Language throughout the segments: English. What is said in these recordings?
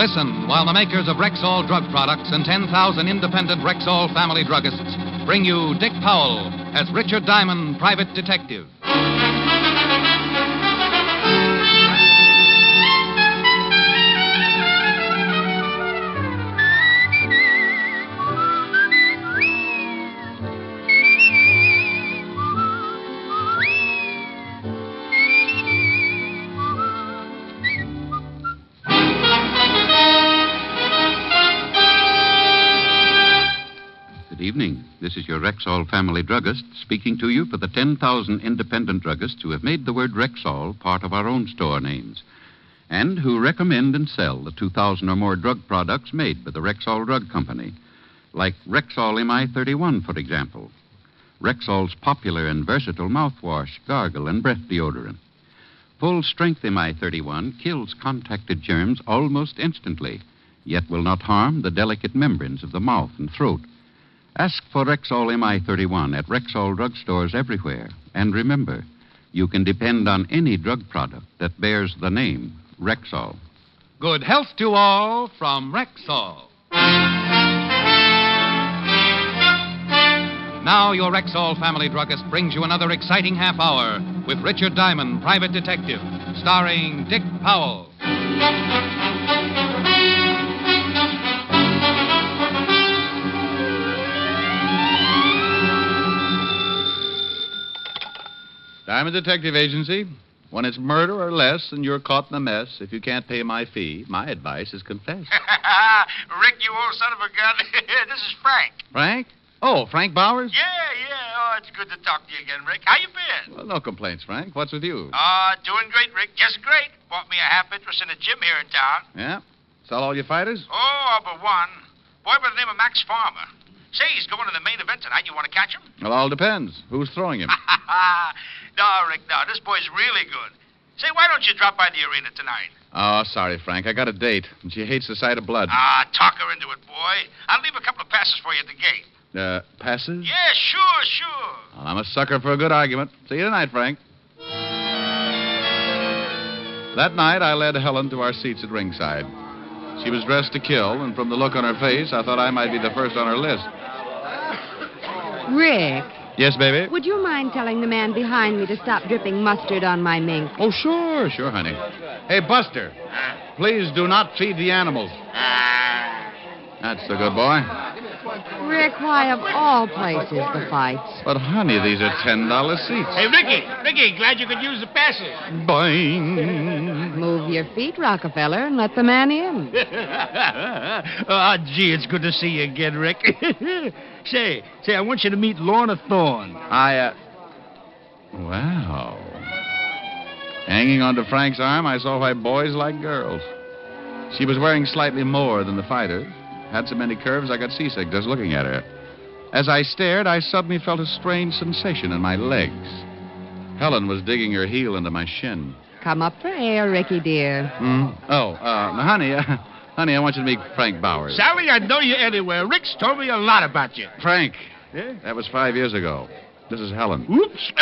Listen while the makers of Rexall drug products and 10,000 independent Rexall family druggists bring you Dick Powell as Richard Diamond, private detective. Good evening. This is your Rexall family druggist speaking to you for the 10,000 independent druggists who have made the word Rexall part of our own store names and who recommend and sell the 2,000 or more drug products made by the Rexall Drug Company, like Rexall MI31, for example, Rexall's popular and versatile mouthwash, gargle, and breath deodorant. Full-strength MI31 kills contacted germs almost instantly, yet will not harm the delicate membranes of the mouth and throat. Ask for Rexall MI31 at Rexall drugstores everywhere. And remember, you can depend on any drug product that bears the name Rexall. Good health to all from Rexall. Now your Rexall family druggist brings you another exciting half hour with Richard Diamond, private detective, starring Dick Powell. Diamond Detective Agency. When it's murder or less and you're caught in a mess, if you can't pay my fee, my advice is confess. Rick, you old son of a gun. This is Frank. Frank? Oh, Frank Bowers? Yeah. Oh, it's good to talk to you again, Rick. How you been? Well, no complaints, Frank. What's with you? Doing great, Rick. Just great. Bought me a half interest in a gym here in town. Yeah? Sell all your fighters? Oh, all but one. Boy by the name of Max Farmer. Say, he's going to the main event tonight. You want to catch him? Well, all depends. Who's throwing him? No, Rick, no. This boy's really good. Say, why don't you drop by the arena tonight? Oh, sorry, Frank. I got a date, and she hates the sight of blood. Talk her into it, boy. I'll leave a couple of passes for you at the gate. Passes? Yeah, sure. Well, I'm a sucker for a good argument. See you tonight, Frank. That night, I led Helen to our seats at ringside. She was dressed to kill, and from the look on her face, I thought I might be the first on her list. Rick, Yes, baby? would you mind telling the man behind me to stop dripping mustard on my mink? Oh, sure, honey. Hey, Buster, please do not feed the animals. That's the good boy. Rick, why of all places the fights? But, honey, these are $10 seats. Hey, Ricky, glad you could use the passes. Boing. Move your feet, Rockefeller, and let the man in. Oh, gee, it's good to see you again, Rick. Say, I want you to meet Lorna Thorne. Wow. Hanging onto Frank's arm, I saw why boys like girls. She was wearing slightly more than the fighters. Had so many curves I got seasick just looking at her. As I stared, I suddenly felt a strange sensation in my legs. Helen was digging her heel into my shin. Come up for air, Ricky, dear. Honey, I want you to meet Frank Bowers. Sally, I'd know you anywhere. Rick's told me a lot about you. Frank. Yeah? That was 5 years ago. This is Helen. Oops.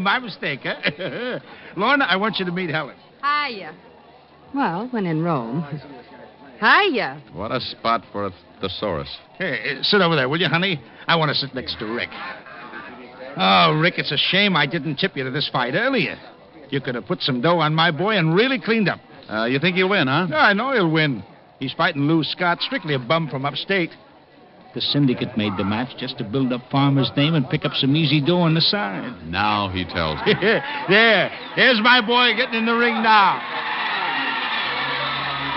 My mistake, huh? Lorna, I want you to meet Helen. Hiya. Well, when in Rome. Hiya. What a spot for a thesaurus. Hey, sit over there, will you, honey? I want to sit next to Rick. Oh, Rick, it's a shame I didn't tip you to this fight earlier. You could have put some dough on my boy and really cleaned up. You think he'll win, huh? Yeah, I know he'll win. He's fighting Lou Scott, strictly a bum from upstate. The syndicate made the match just to build up Farmer's name and pick up some easy dough on the side. Now he tells me. There's my boy getting in the ring now.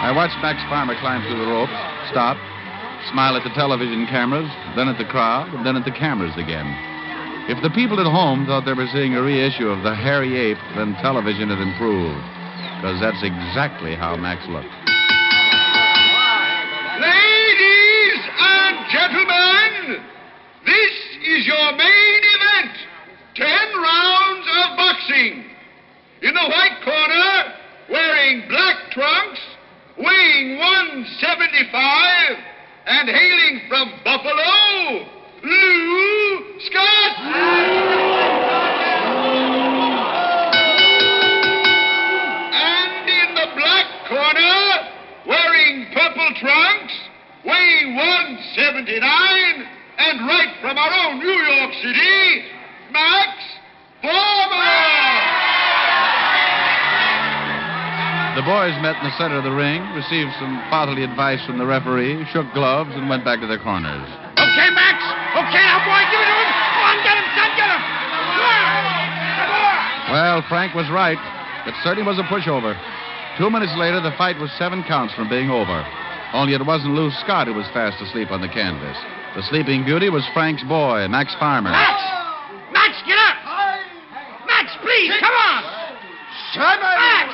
I watched Max Farmer climb through the ropes, stop, smile at the television cameras, then at the crowd, and then at the cameras again. If the people at home thought they were seeing a reissue of The Hairy Ape, then television had improved. Because that's exactly how Max looked. Ladies and gentlemen, this is your main event. 10 rounds of boxing. In the white corner, wearing black trunks, weighing 175, and hailing from Buffalo, Lou Scott. And in the black corner, wearing purple Representing 179, and right from our own New York City, Max Farmer! The boys met in the center of the ring, received some fatherly advice from the referee, shook gloves, and went back to their corners. Okay, Max. Okay, now, boy, give it to him. Come on, get him, son, get him. Come on. Well, Frank was right. It certainly was a pushover. 2 minutes later, the fight was 7 counts from being over. Only it wasn't Lou Scott who was fast asleep on the canvas. The sleeping beauty was Frank's boy, Max Farmer. Max! Max, get up! Max, please, come on! Max!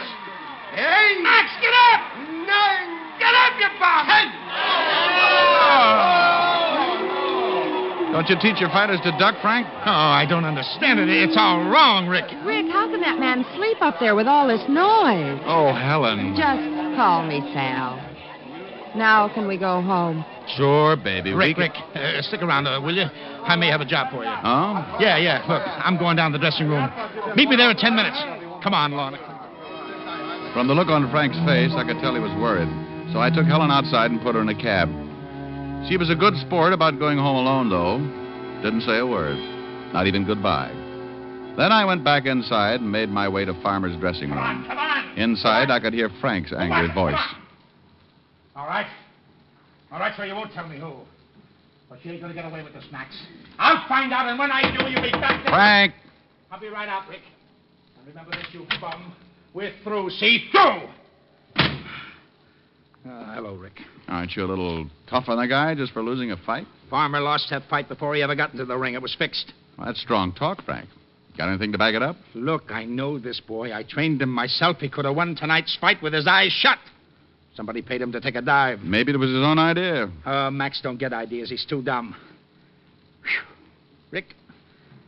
Max, get up! Get up, you bum! Don't you teach your fighters to duck, Frank? Oh, I don't understand it. It's all wrong, Rick. Rick, how can that man sleep up there with all this noise? Oh, Helen. Just call me Sal. Now can we go home? Sure, baby. Rick, stick around, will you? I may have a job for you. Oh? Yeah. Look, I'm going down to the dressing room. Meet me there in 10 minutes. Come on, Lorna. From the look on Frank's face, I could tell he was worried. So I took Helen outside and put her in a cab. She was a good sport about going home alone, though. Didn't say a word. Not even goodbye. Then I went back inside and made my way to Farmer's dressing room. Come on. Inside, I could hear Frank's angry voice. All right, so you won't tell me who. But you ain't gonna get away with this, Max. I'll find out, and when I do, you'll be back there. Frank! I'll be right out, Rick. And remember this, you bum. We're through. See, through! Hello, Rick. Aren't you a little tough on the guy just for losing a fight? Farmer lost that fight before he ever got into the ring. It was fixed. Well, that's strong talk, Frank. Got anything to back it up? Look, I know this boy. I trained him myself. He could have won tonight's fight with his eyes shut. Somebody paid him to take a dive. Maybe it was his own idea. Max don't get ideas. He's too dumb. Whew.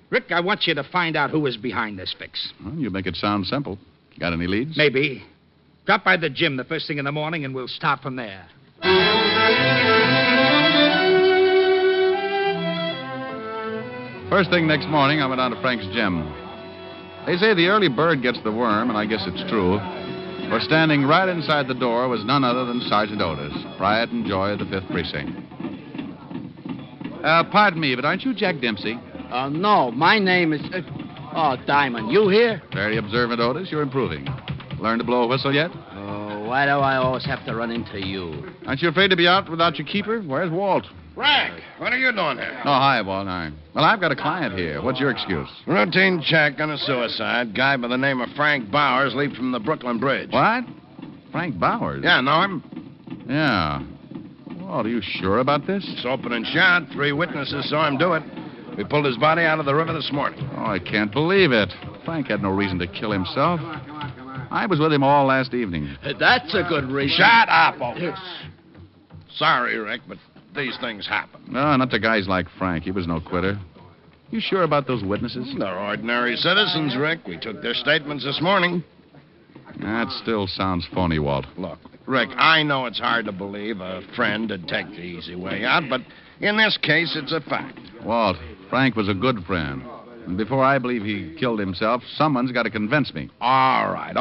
Rick, I want you to find out who is behind this fix. Well, you make it sound simple. Got any leads? Maybe. Drop by the gym the first thing in the morning, and we'll start from there. First thing next morning, I went down to Frank's gym. They say the early bird gets the worm, and I guess it's true. For standing right inside the door was none other than Sergeant Otis, pride and joy of the 5th Precinct. Pardon me, but aren't you Jack Dempsey? No, my name is... Diamond, you here? Very observant, Otis. You're improving. Learned to blow a whistle yet? Oh, why do I always have to run into you? Aren't you afraid to be out without your keeper? Where's Walt? Frank, what are you doing here? Oh, hi, Walt. Hi. Well, I've got a client here. What's your excuse? Routine check on a suicide. Guy by the name of Frank Bowers leaped from the Brooklyn Bridge. What? Frank Bowers? Yeah, know him? Yeah. Walt, are you sure about this? It's open and shut. 3 witnesses saw him do it. We pulled his body out of the river this morning. Oh, I can't believe it. Frank had no reason to kill himself. I was with him all last evening. That's a good reason. Shut up, Otis. Sorry, Rick, but these things happen. No, not to guys like Frank. He was no quitter. You sure about those witnesses? They're ordinary citizens, Rick. We took their statements this morning. That still sounds phony, Walt. Look, Rick, I know it's hard to believe a friend would take the easy way out, but in this case, it's a fact. Walt, Frank was a good friend. And before I believe he killed himself, someone's got to convince me. All right.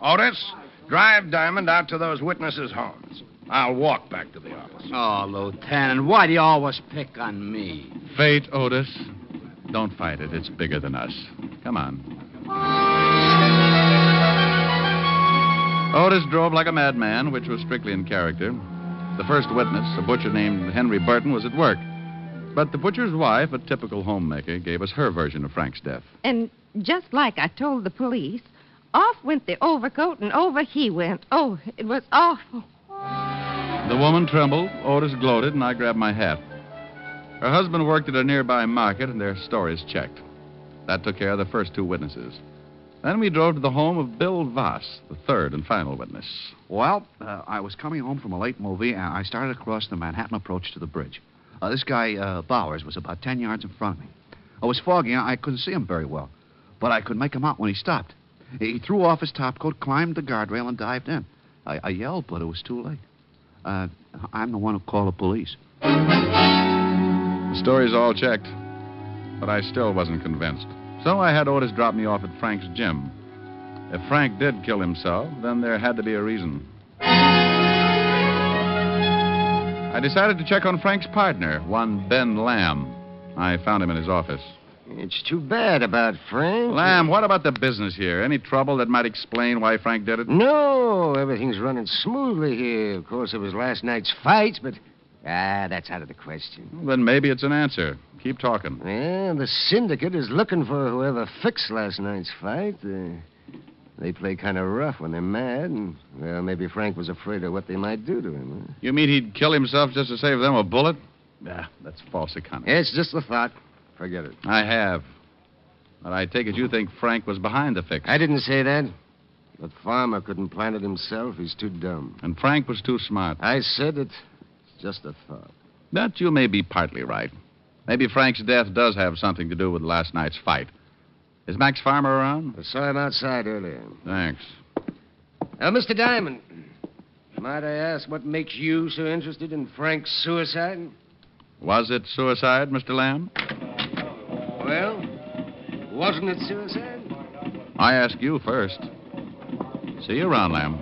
Otis, drive Diamond out to those witnesses' homes. I'll walk back to the office. Oh, Lieutenant, why do you always pick on me? Fate, Otis. Don't fight it. It's bigger than us. Come on. Otis drove like a madman, which was strictly in character. The first witness, a butcher named Henry Burton, was at work. But the butcher's wife, a typical homemaker, gave us her version of Frank's death. And just like I told the police, off went the overcoat and over he went. Oh, it was awful. The woman trembled, Otis gloated, and I grabbed my hat. Her husband worked at a nearby market, and their stories checked. That took care of the first 2 witnesses. Then we drove to the home of Bill Voss, the third and final witness. Well, I was coming home from a late movie, and I started across the Manhattan approach to the bridge. This guy, Bowers, was about 10 yards in front of me. It was foggy, and I couldn't see him very well. But I could make him out when he stopped. He threw off his topcoat, climbed the guardrail, and dived in. I yelled, but it was too late. I'm the one who called the police. The stories all checked, but I still wasn't convinced. So I had Otis drop me off at Frank's gym. If Frank did kill himself, then there had to be a reason. I decided to check on Frank's partner, one Ben Lamb. I found him in his office. It's too bad about Frank. Lamb, what about the business here? Any trouble that might explain why Frank did it? No, everything's running smoothly here. Of course, it was last night's fight, but that's out of the question. Well, then maybe it's an answer. Keep talking. Yeah, the syndicate is looking for whoever fixed last night's fight. They play kind of rough when they're mad, and, well, maybe Frank was afraid of what they might do to him. Huh? You mean he'd kill himself just to save them a bullet? Nah, that's false economy. It's just a thought. Forget it. I have. But I take it you think Frank was behind the fix. I didn't say that. But Farmer couldn't plan it himself. He's too dumb. And Frank was too smart. I said it. It's just a thought. That you may be partly right. Maybe Frank's death does have something to do with last night's fight. Is Max Farmer around? I saw him outside earlier. Thanks. Mr. Diamond, might I ask what makes you so interested in Frank's suicide? Was it suicide, Mr. Lamb? Well, wasn't it suicide? I ask you first. See you around, Lamb.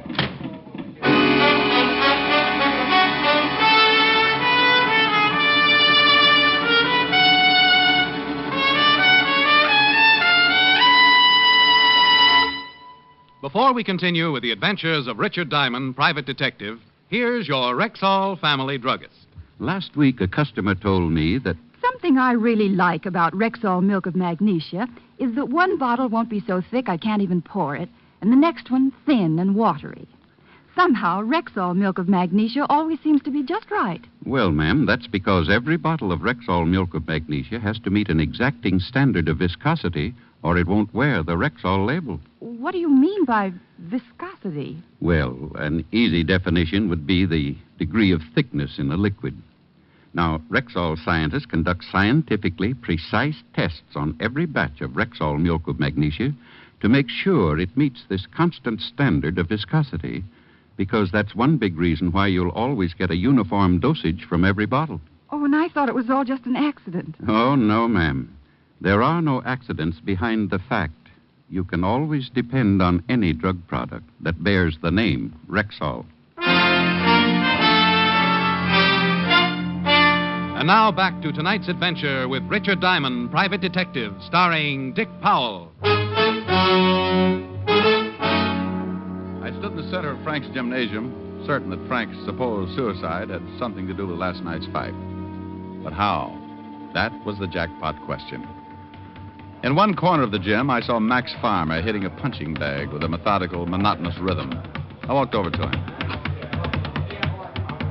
Before we continue with the adventures of Richard Diamond, private detective, here's your Rexall family druggist. Last week, a customer told me that something I really like about Rexall milk of magnesia is that one bottle won't be so thick I can't even pour it, and the next one thin and watery. Somehow, Rexall milk of magnesia always seems to be just right. Well, ma'am, that's because every bottle of Rexall milk of magnesia has to meet an exacting standard of viscosity, or it won't wear the Rexall label. What do you mean by viscosity? Well, an easy definition would be the degree of thickness in a liquid. Now, Rexall scientists conduct scientifically precise tests on every batch of Rexall milk of magnesia to make sure it meets this constant standard of viscosity, because that's one big reason why you'll always get a uniform dosage from every bottle. Oh, and I thought it was all just an accident. Oh, no, ma'am. There are no accidents behind the fact. You can always depend on any drug product that bears the name Rexall. And now back to tonight's adventure with Richard Diamond, private detective, starring Dick Powell. I stood in the center of Frank's gymnasium, certain that Frank's supposed suicide had something to do with last night's fight. But how? That was the jackpot question. In one corner of the gym, I saw Max Farmer hitting a punching bag with a methodical, monotonous rhythm. I walked over to him.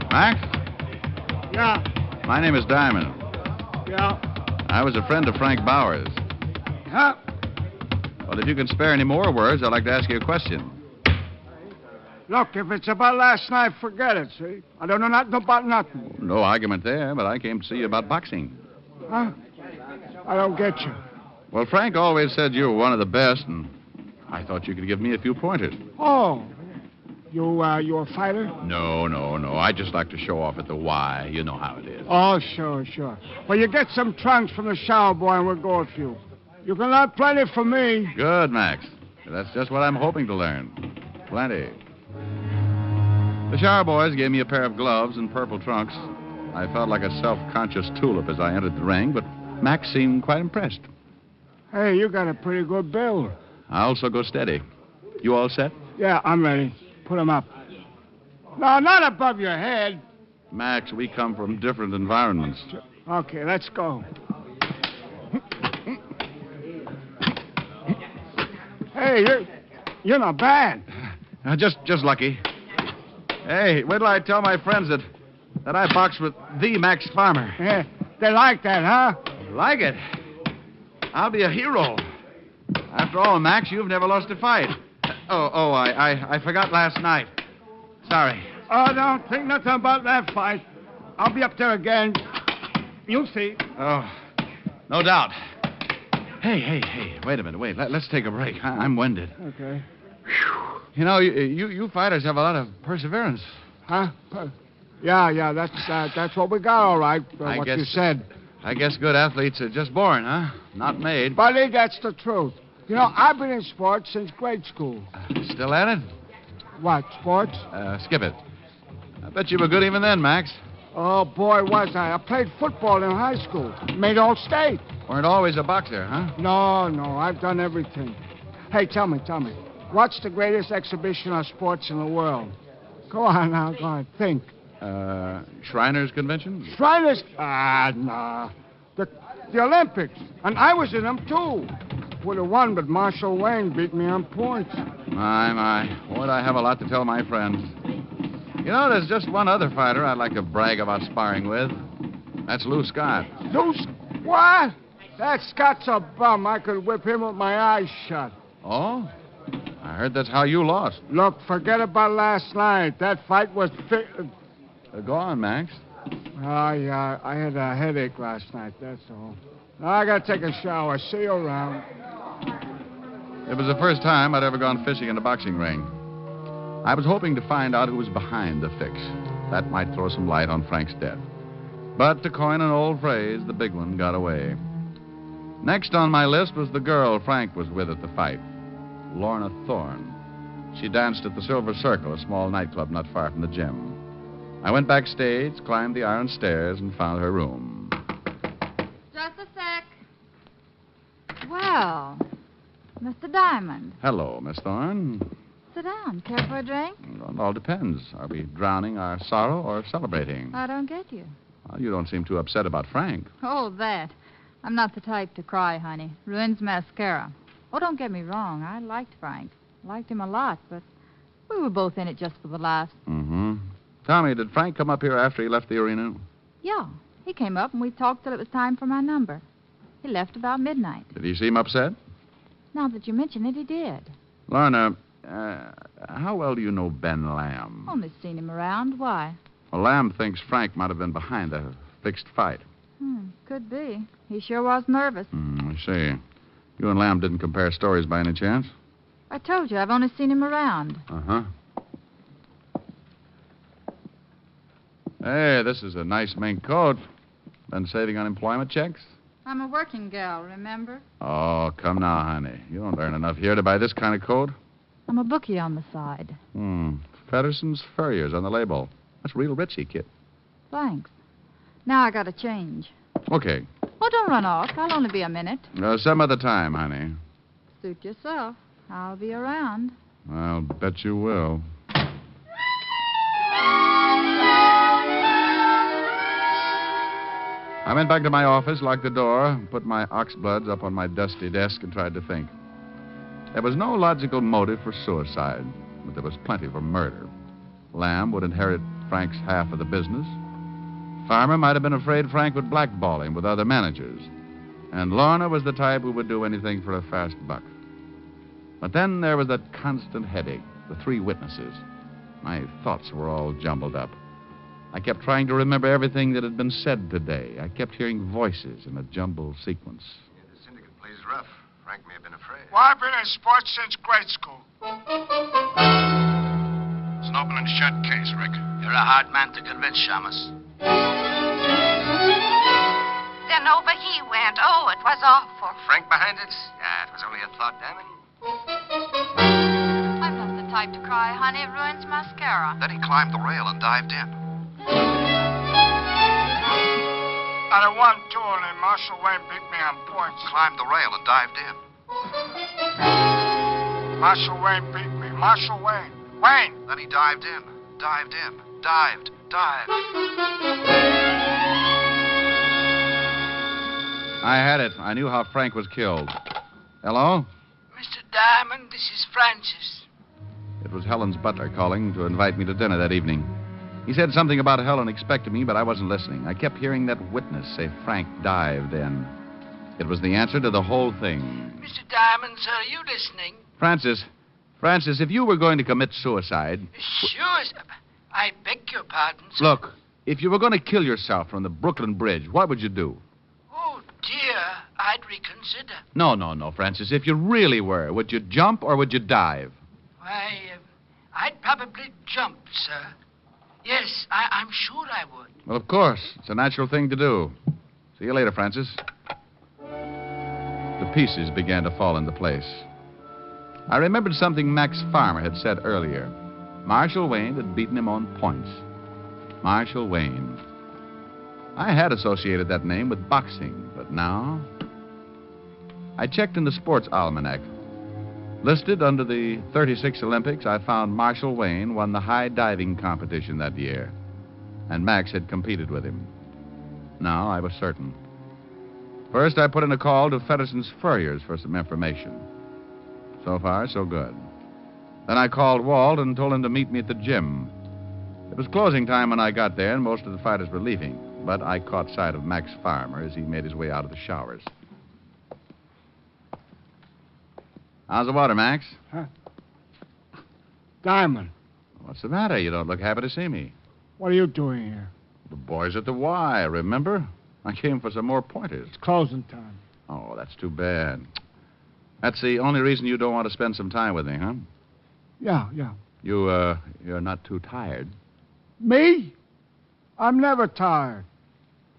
Max? Yeah. My name is Diamond. Yeah. I was a friend of Frank Bowers. Huh? Well, if you can spare any more words, I'd like to ask you a question. Look, if it's about last night, forget it, see? I don't know nothing about nothing. No argument there, but I came to see you about boxing. Huh? I don't get you. Well, Frank always said you were one of the best, and I thought you could give me a few pointers. Oh. You a fighter? No. I just like to show off at the Y. You know how it is. Oh, sure. Well, you get some trunks from the shower boy, and we'll go with you. You can learn plenty from me. Good, Max. That's just what I'm hoping to learn. Plenty. The shower boys gave me a pair of gloves and purple trunks. I felt like a self-conscious tulip as I entered the ring, but Max seemed quite impressed. Hey, you got a pretty good build. I also go steady. You all set? Yeah, I'm ready. Put 'em up. No, not above your head. Max, we come from different environments. Okay, let's go. Hey, you're not bad. Just lucky. Hey, wait till I tell my friends that I boxed with the Max Farmer. Yeah, they like that, huh? Like it? I'll be a hero. After all, Max, you've never lost a fight. I forgot last night. Sorry. Oh, don't think nothing about that fight. I'll be up there again. You'll see. Oh, no doubt. Hey, wait a minute. Let's take a break. I'm winded. Okay. Whew. You know, you fighters have a lot of perseverance. Huh? Yeah, that's what we got, all right, what you said. I guess good athletes are just born, huh? Not made. Buddy, that's the truth. You know, I've been in sports since grade school. Still at it? What, sports? Skip it. I bet you were good even then, Max. Oh, boy, was I. I played football in high school. Made all state. Weren't always a boxer, huh? No, I've done everything. Hey, tell me. What's the greatest exhibition of sports in the world? Go on now, go on. Think. Shriners Convention? Shriners? Nah. The Olympics. And I was in them, too. Would have won, but Marshall Wayne beat me on points. My. Boy, I have a lot to tell my friends. You know, there's just one other fighter I'd like to brag about sparring with. That's Lou Scott. What? That Scott's a bum. I could whip him with my eyes shut. Oh? I heard that's how you lost. Look, forget about last night. That fight was... Go on, Max. Yeah, I had a headache last night, that's all. I gotta take a shower. See you around. It was the first time I'd ever gone fishing in a boxing ring. I was hoping to find out who was behind the fix. That might throw some light on Frank's death. But to coin an old phrase, the big one got away. Next on my list was the girl Frank was with at the fight, Lorna Thorne. She danced at the Silver Circle, a small nightclub not far from the gym. I went backstage, climbed the iron stairs, and found her room. Just a sec. Well, Mr. Diamond. Hello, Miss Thorne. Sit down. Care for a drink? Well, it all depends. Are we drowning our sorrow or celebrating? I don't get you. Well, you don't seem too upset about Frank. Oh, that. I'm not the type to cry, honey. Ruins mascara. Oh, don't get me wrong. I liked Frank. Liked him a lot, but we were both in it just for the laughs. Mm-hmm. Tell me, did Frank come up here after he left the arena? Yeah. He came up and we talked till it was time for my number. He left about midnight. Did he seem upset? Now that you mention it, he did. Lorna, how well do you know Ben Lamb? Only seen him around. Why? Well, Lamb thinks Frank might have been behind the fixed fight. Could be. He sure was nervous. I see. You and Lamb didn't compare stories by any chance? I told you, I've only seen him around. Uh-huh. Hey, this is a nice mink coat. Been saving on employment checks? I'm a working gal, remember? Oh, come now, honey. You don't earn enough here to buy this kind of coat. I'm a bookie on the side. Fedderson's Furriers on the label. That's real richy, kid. Thanks. Now I gotta change. Okay. Oh, don't run off. I'll only be a minute. Some other time, honey. Suit yourself. I'll be around. I'll bet you will. I went back to my office, locked the door, put my oxbloods up on my dusty desk, and tried to think. There was no logical motive for suicide, but there was plenty for murder. Lamb would inherit Frank's half of the business. Farmer might have been afraid Frank would blackball him with other managers. And Lorna was the type who would do anything for a fast buck. But then there was that constant headache, the three witnesses. My thoughts were all jumbled up. I kept trying to remember everything that had been said today. I kept hearing voices in a jumbled sequence. The syndicate plays rough. Frank may have been afraid. Well, I've been in sports since grade school. It's an open and shut case, Rick. You're a hard man to convince, Shamus. Then over he went. Oh, it was awful. Frank behind it? Yeah, it was only a thought, Diamond. I'm not the type to cry, honey. It ruins mascara. Then he climbed the rail and dived in. I won two, and Marshall Wayne beat me on points. Climbed the rail and dived in. Marshall Wayne beat me. Marshall Wayne. Wayne! Then he dived in. Dived. I had it. I knew how Frank was killed. Hello? Mr. Diamond, this is Francis. It was Helen's butler calling to invite me to dinner that evening. He said something about Helen expecting me, but I wasn't listening. I kept hearing that witness say Frank dived in. It was the answer to the whole thing. Mr. Diamond, sir, are you listening? Francis, if you were going to commit suicide... Sure, sir. I beg your pardon, sir. Look, if you were going to kill yourself from the Brooklyn Bridge, what would you do? Oh, dear. I'd reconsider. No, Francis. If you really were, would you jump or would you dive? Why, I'd probably jump, sir. Yes, I'm sure I would. Well, of course. It's a natural thing to do. See you later, Francis. The pieces began to fall into place. I remembered something Max Farmer had said earlier. Marshall Wayne had beaten him on points. Marshall Wayne. I had associated that name with boxing, but now... I checked in the sports almanac. Listed under the 36 Olympics, I found Marshall Wayne won the high diving competition that year, and Max had competed with him. Now I was certain. First, I put in a call to Fedderson's Furriers for some information. So far, so good. Then I called Walt and told him to meet me at the gym. It was closing time when I got there, and most of the fighters were leaving, but I caught sight of Max Farmer as he made his way out of the showers. How's the water, Max? Huh? Diamond, What's the matter? You don't look happy to see me. what are you doing here? The boys at the Y, remember? I came for some more pointers. It's closing time. Oh, that's too bad. That's the only reason you don't want to spend some time with me, huh? Yeah. You're not too tired. Me? I'm never tired.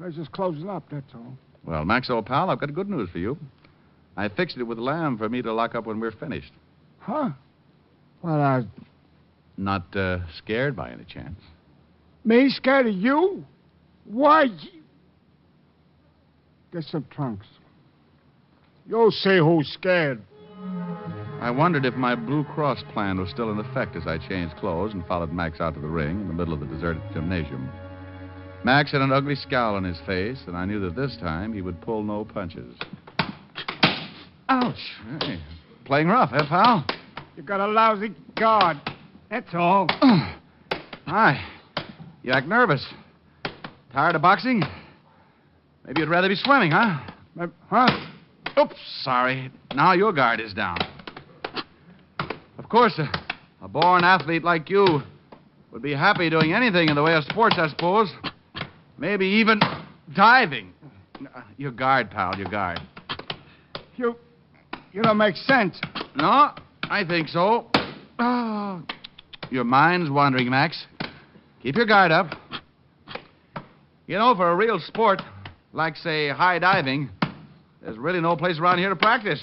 They're just closing up, that's all. Well, Max, old pal, I've got good news for you. I fixed it with Lamb for me to lock up when we're finished. Huh? Well, Not scared by any chance? me scared of you? Why? Get some trunks. You'll see who's scared. I wondered if my Blue Cross plan was still in effect as I changed clothes and followed Max out to the ring in the middle of the deserted gymnasium. Max had an ugly scowl on his face, and I knew that this time he would pull no punches. Ouch. Hey, playing rough, eh, pal? You got a lousy guard. That's all. Hi. You act nervous. Tired of boxing? Maybe you'd rather be swimming, huh? Huh? Oops, sorry. Now your guard is down. Of course, a born athlete like you would be happy doing anything in the way of sports, I suppose. Maybe even diving. Your guard, pal, your guard. You don't make sense. No, I think so. Oh, your mind's wandering, Max. Keep your guard up. You know, for a real sport, like, say, high diving, there's really no place around here to practice.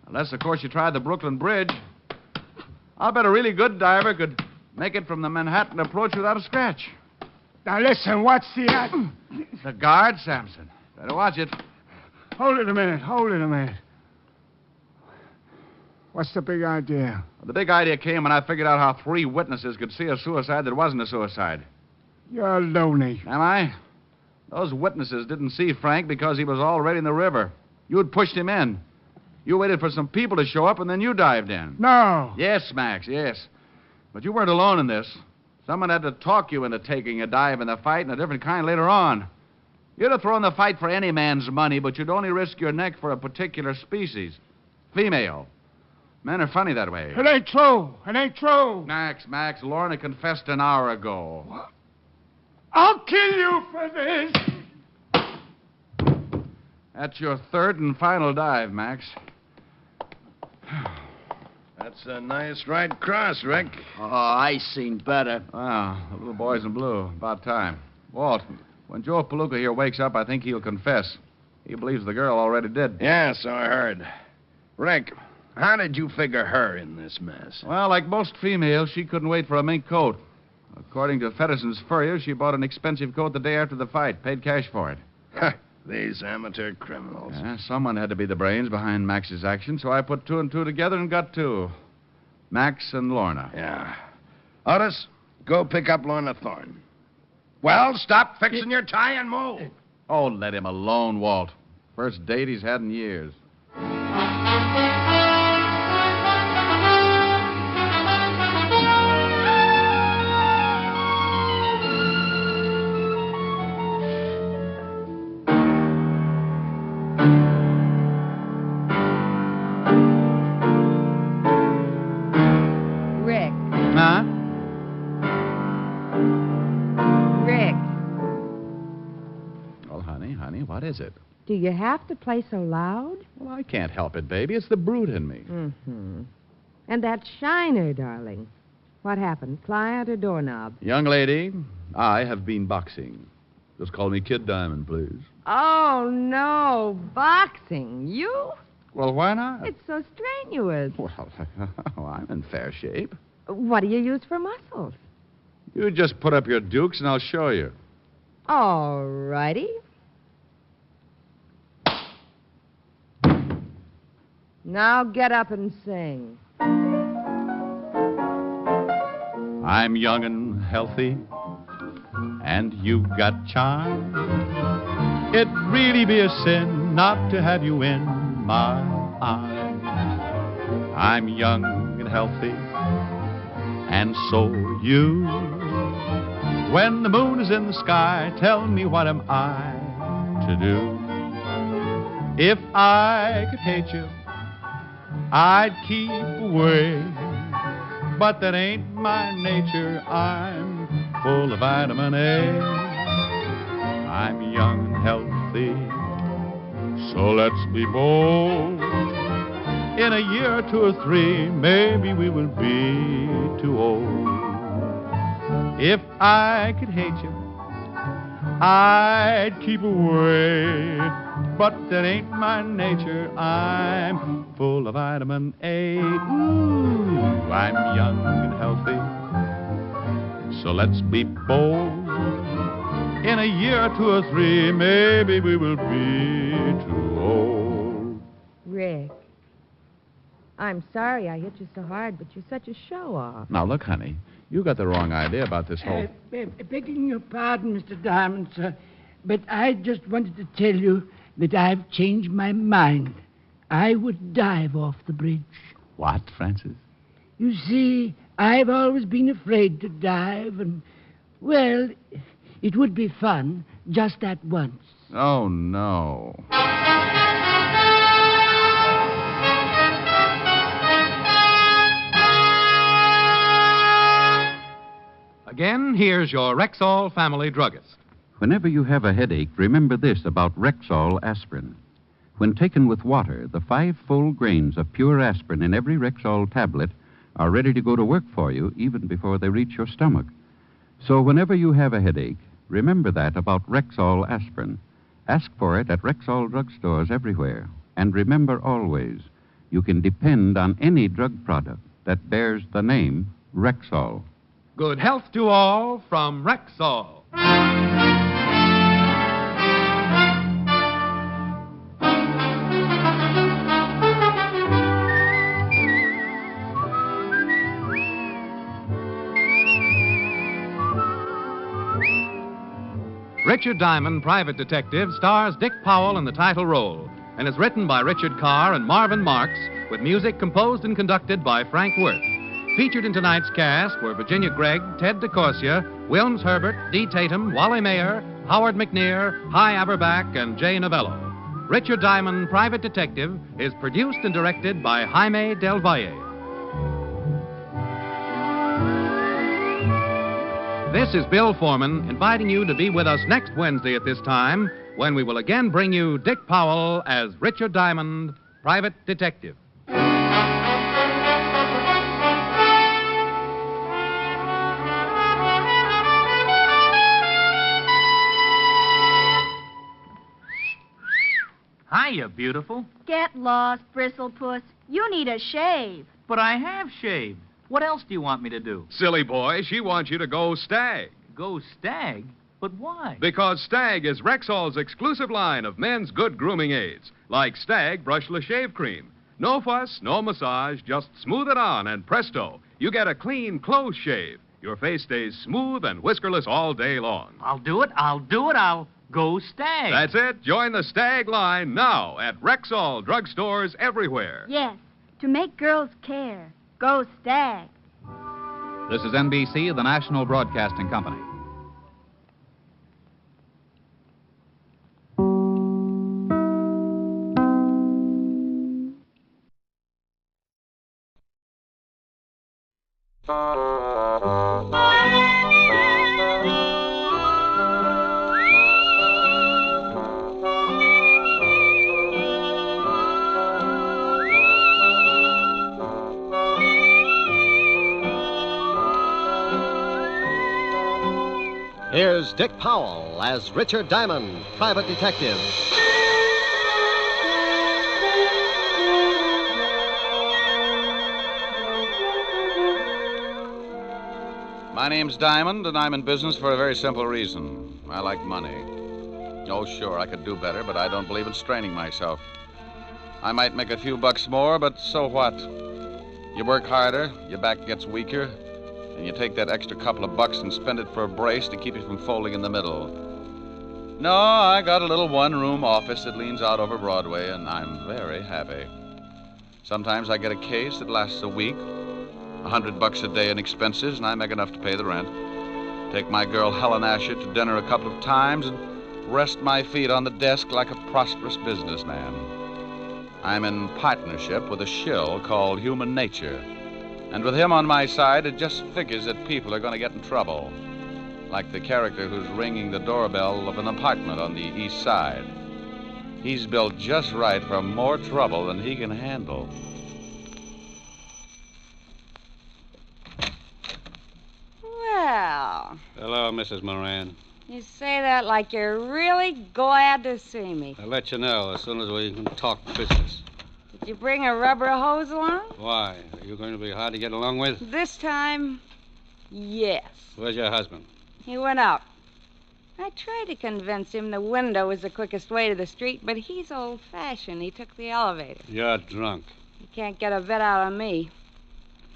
Unless, of course, you tried the Brooklyn Bridge. I'll bet a really good diver could make it from the Manhattan approach without a scratch. Now, listen, what's the... The guard, Samson. Better watch it. Hold it a minute. What's the big idea? The big idea came when I figured out how 3 witnesses could see a suicide that wasn't a suicide. You're loony. Am I? Those witnesses didn't see Frank because he was already in the river. You had pushed him in. You waited for some people to show up, and then you dived in. No. Yes, Max, yes. But you weren't alone in this. Someone had to talk you into taking a dive in the fight, and a different kind later on. You'd have thrown the fight for any man's money, but you'd only risk your neck for a particular species. Female. Men are funny that way. It ain't true. Max, Lorna confessed an hour ago. What? I'll kill you for this. That's your 3rd and final dive, Max. That's a nice right cross, Rick. Oh, I seen better. Ah, the little boy's in blue. About time. Walt, when Joe Palooka here wakes up, I think he'll confess. He believes the girl already did. Yeah, so I heard. Rick, how did you figure her in this mess? Well, like most females, she couldn't wait for a mink coat. According to Fedderson's Furrier, she bought an expensive coat the day after the fight, paid cash for it. These amateur criminals. Yeah, someone had to be the brains behind Max's action, so I put 2 and 2 together and got 2. Max and Lorna. Yeah. Otis, go pick up Lorna Thorne. Well, stop fixing your tie and move. Oh, let him alone, Walt. First date he's had in years. Rick. Huh? Rick, Well, honey, what is it? do you have to play so loud? Well, I can't help it, baby. It's the brute in me. Mm-hmm. And that shiner, darling. What happened? Client or doorknob? Young lady, I have been boxing. Just call me Kid Diamond, please. Oh, no. Boxing. You? Well, why not? It's so strenuous. Well, I'm in fair shape. What do you use for muscles? You just put up your dukes and I'll show you. All righty. Now get up and sing. I'm young and healthy, and you've got charm. It'd really be a sin not to have you in my arms. I'm young and healthy, and so are you. When the moon is in the sky, tell me what am I to do? If I could hate you, I'd keep away. But that ain't my nature. I'm full of vitamin A. I'm young and healthy, so let's be bold. In a year or 2 or 3, maybe we will be too old. If I could hate you, I'd keep away. But that ain't my nature. I'm full of vitamin A. Ooh, I'm young and healthy, so let's be bold. In a year or 2 or 3, maybe we will be too old. Rick, I'm sorry I hit you so hard, but you're such a show-off. Now, look, honey, you got the wrong idea about this whole... Begging your pardon, Mr. Diamond, sir, but I just wanted to tell you that I've changed my mind. I would dive off the bridge. What, Francis? You see, I've always been afraid to dive, and, well, it would be fun just that once. Oh, no. Again, here's your Rexall family druggist. Whenever you have a headache, remember this about Rexall aspirin. When taken with water, the 5 full grains of pure aspirin in every Rexall tablet are ready to go to work for you even before they reach your stomach. So whenever you have a headache, remember that about Rexall aspirin. Ask for it at Rexall drugstores everywhere. And remember always, you can depend on any drug product that bears the name Rexall. Good health to all from Rexall. Richard Diamond, Private Detective, stars Dick Powell in the title role and is written by Richard Carr and Marvin Marks with music composed and conducted by Frank Worth. Featured in tonight's cast were Virginia Gregg, Ted DeCorsia, Wilms Herbert, Dee Tatum, Wally Mayer, Howard McNear, Hy Aberback, and Jay Novello. Richard Diamond, Private Detective, is produced and directed by Jaime Del Valle. This is Bill Foreman inviting you to be with us next Wednesday at this time when we will again bring you Dick Powell as Richard Diamond, Private Detective. Hiya, beautiful. Get lost, Bristlepuss. You need a shave. But I have shaved. What else do you want me to do? Silly boy, she wants you to go Stag. Go Stag? But why? Because Stag is Rexall's exclusive line of men's good grooming aids, like Stag Brushless Shave Cream. No fuss, no massage, just smooth it on, and presto, you get a clean, close shave. Your face stays smooth and whiskerless all day long. I'll do it. I'll go Stag. That's it. Join the Stag line now at Rexall drugstores everywhere. Yes, to make girls care. Go Stag. This is NBC, the National Broadcasting Company. Here's Dick Powell as Richard Diamond, Private Detective. My name's Diamond, and I'm in business for a very simple reason. I like money. Oh, sure, I could do better, but I don't believe in straining myself. I might make a few bucks more, but so what? You work harder, your back gets weaker, and you take that extra couple of bucks and spend it for a brace to keep you from folding in the middle. No, I got a little one-room office that leans out over Broadway, and I'm very happy. Sometimes I get a case that lasts a week, $100 a day in expenses, and I make enough to pay the rent. Take my girl Helen Asher to dinner a couple of times and rest my feet on the desk like a prosperous businessman. I'm in partnership with a shill called Human Nature. And with him on my side, it just figures that people are going to get in trouble. Like the character who's ringing the doorbell of an apartment on the east side. He's built just right for more trouble than he can handle. Well, Hello, Mrs. Moran. you say that like you're really glad to see me. I'll let you know as soon as we can talk business. Did you bring a rubber hose along? Why? Are you going to be hard to get along with? This time, yes. Where's your husband? He went out. I tried to convince him the window was the quickest way to the street, but he's old-fashioned. He took the elevator. You're drunk. You can't get a bit out of me.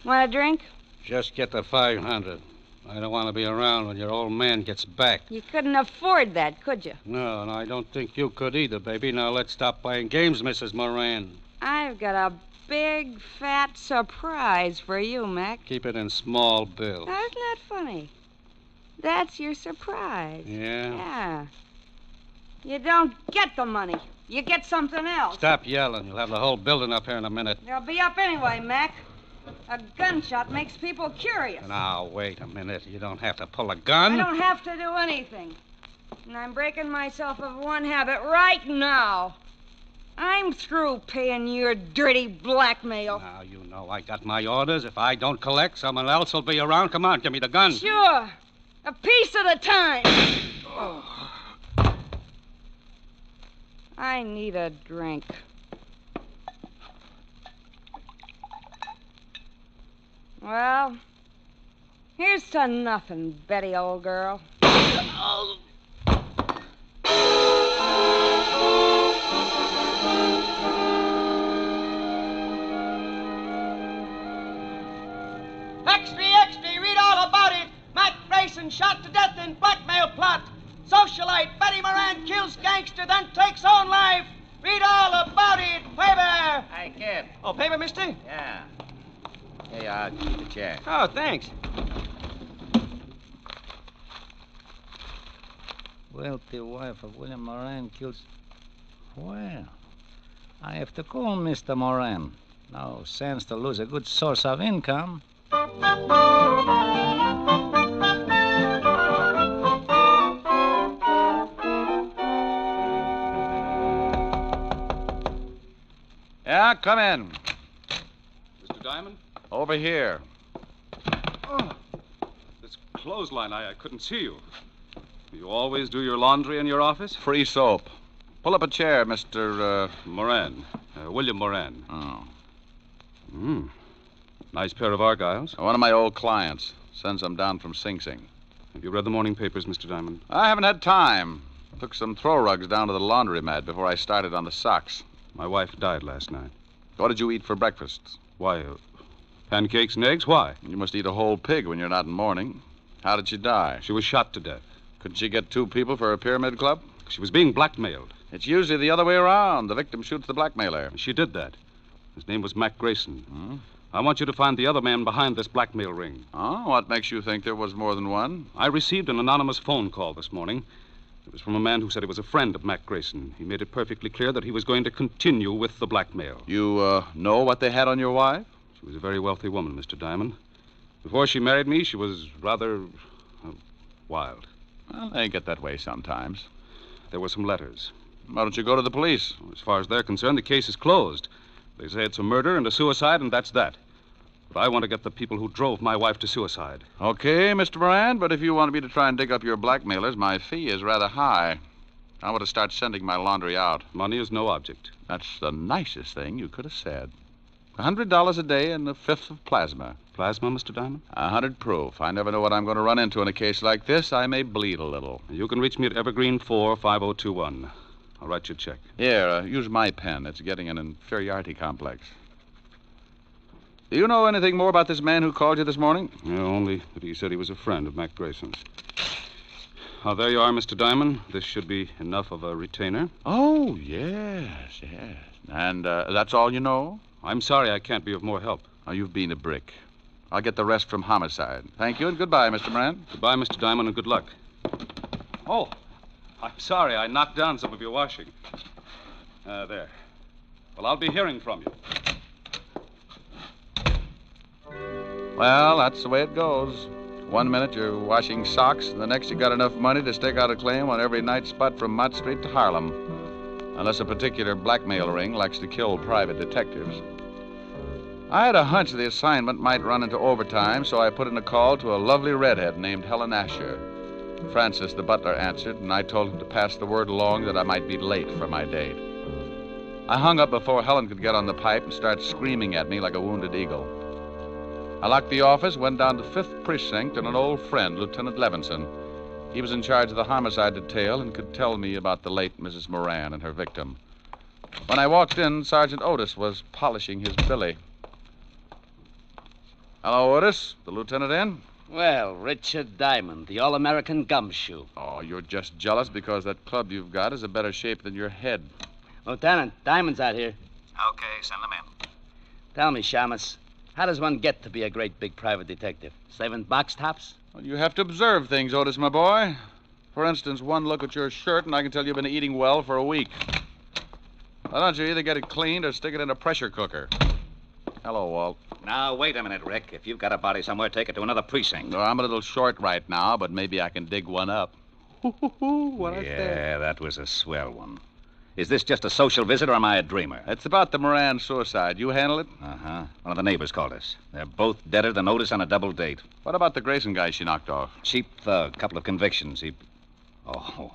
Want a drink? Just get the 500. I don't want to be around when your old man gets back. You couldn't afford that, could you? No, and I don't think you could either, baby. Now let's stop playing games, Mrs. Moran. I've got a big, fat surprise for you, Mac. Keep it in small bills. Now, isn't that funny? That's your surprise. Yeah? Yeah. You don't get the money. You get something else. Stop yelling. You'll have the whole building up here in a minute. They'll be up anyway, Mac. A gunshot makes people curious. Now, wait a minute. You don't have to pull a gun. I don't have to do anything. And I'm breaking myself of one habit right now. I'm through paying your dirty blackmail. Now, you know I got my orders. If I don't collect, someone else will be around. Come on, give me the gun. Sure. A piece at a time. Oh. I need a drink. Well, here's to nothing, Betty, old girl. Extra, extra, read all about it. Mac Grayson shot to death in blackmail plot. Socialite Betty Moran kills gangster, then takes own life. Read all about it. Paper. Hey, kid. Oh, paper, mister? Yeah. Hey, keep the chair. Oh, thanks. Wealthy wife of William Moran kills... Well, I have to call Mr. Moran. No sense to lose a good source of income. Yeah, come in. Mr. Diamond? Over here. Oh, this clothesline, I couldn't see you. You always do your laundry in your office? Free soap. Pull up a chair, Mr. Moran. William Moran. Oh. Nice pair of Argyles. One of my old clients. Sends them down from Sing Sing. Have you read the morning papers, Mr. Diamond? I haven't had time. Took some throw rugs down to the laundromat before I started on the socks. My wife died last night. What did you eat for breakfast? Why, pancakes and eggs? Why? You must eat a whole pig when you're not in mourning. How did she die? She was shot to death. Couldn't she get 2 people for a pyramid club? She was being blackmailed. It's usually the other way around. The victim shoots the blackmailer. She did that. His name was Mac Grayson. Hmm? I want you to find the other man behind this blackmail ring. Oh, what makes you think there was more than one? I received an anonymous phone call this morning. It was from a man who said he was a friend of Mac Grayson. He made it perfectly clear that he was going to continue with the blackmail. You, know what they had on your wife? She was a very wealthy woman, Mr. Diamond. Before she married me, she was rather wild. Well, they get that way sometimes. There were some letters. Why don't you go to the police? As far as they're concerned, the case is closed. They say it's a murder and a suicide, and that's that. But I want to get the people who drove my wife to suicide. Okay, Mr. Moran, but if you want me to try and dig up your blackmailers, my fee is rather high. I want to start sending my laundry out. Money is no object. That's the nicest thing you could have said. $100 a day and a fifth of plasma. Plasma, Mr. Diamond? 100 proof. I never know what I'm going to run into in a case like this. I may bleed a little. You can reach me at Evergreen 4, 5021. I'll write you a check. Here, use my pen. It's getting an inferiority complex. Do you know anything more about this man who called you this morning? Yeah, only that he said he was a friend of Mac Grayson's. There you are, Mr. Diamond. This should be enough of a retainer. Oh, yes. And that's all you know? I'm sorry I can't be of more help. Oh, you've been a brick. I'll get the rest from homicide. Thank you, and goodbye, Mr. Moran. Goodbye, Mr. Diamond, and good luck. Oh, I'm sorry I knocked down some of your washing. There. Well, I'll be hearing from you. Well, that's the way it goes. 1 minute you're washing socks, and the next you got enough money to stake out a claim on every night spot from Mott Street to Harlem. Unless a particular blackmail ring likes to kill private detectives. I had a hunch the assignment might run into overtime, so I put in a call to a lovely redhead named Helen Asher. Francis, the butler, answered, and I told him to pass the word along that I might be late for my date. I hung up before Helen could get on the pipe and start screaming at me like a wounded eagle. I locked the office, went down to 5th Precinct, and an old friend, Lieutenant Levinson. He was in charge of the homicide detail and could tell me about the late Mrs. Moran and her victim. When I walked in, Sergeant Otis was polishing his billy. Hello, Otis. The lieutenant in? Well, Richard Diamond, the all-American gumshoe. Oh, you're just jealous because that club you've got is a better shape than your head. Lieutenant, Diamond's out here. Okay, send them in. Tell me, Shamus, how does one get to be a great big private detective? Saving box tops? Well, you have to observe things, Otis, my boy. For instance, one look at your shirt, and I can tell you've been eating well for a week. Why don't you either get it cleaned or stick it in a pressure cooker? Hello, Walt. Now, wait a minute, Rick. If you've got a body somewhere, take it to another precinct. No, I'm a little short right now, but maybe I can dig one up. What I said. Yeah, that was a swell one. Is this just a social visit, or am I a dreamer? It's about the Moran suicide. You handle it? Uh-huh. One of the neighbors called us. They're both deader than Otis on a double date. What about the Grayson guy she knocked off? Cheap thug. Couple of convictions. Oh,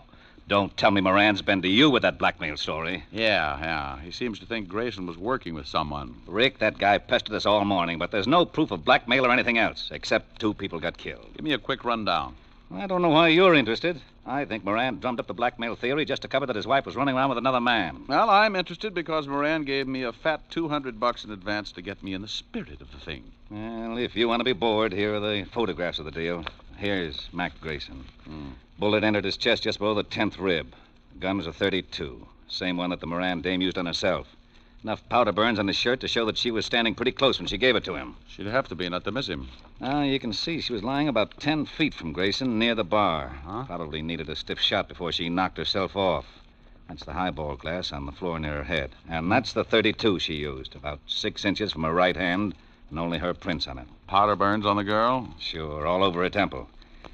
don't tell me Moran's been to you with that blackmail story. Yeah. He seems to think Grayson was working with someone. Rick, that guy pestered us all morning, but there's no proof of blackmail or anything else, except 2 people got killed. Give me a quick rundown. I don't know why you're interested. I think Moran drummed up the blackmail theory just to cover that his wife was running around with another man. Well, I'm interested because Moran gave me a fat $200 in advance to get me in the spirit of the thing. Well, if you want to be bored, here are the photographs of the deal. Here's Mac Grayson. Bullet entered his chest just below the 10th rib. The gun was a .32. Same one that the Moran dame used on herself. Enough powder burns on his shirt to show that she was standing pretty close when she gave it to him. She'd have to be, not to miss him. Now, you can see she was lying about 10 feet from Grayson near the bar. Probably needed a stiff shot before she knocked herself off. That's the highball glass on the floor near her head. And that's the .32 she used, about 6 inches from her right hand, and only her prints on it. Powder burns on the girl? Sure, all over her temple.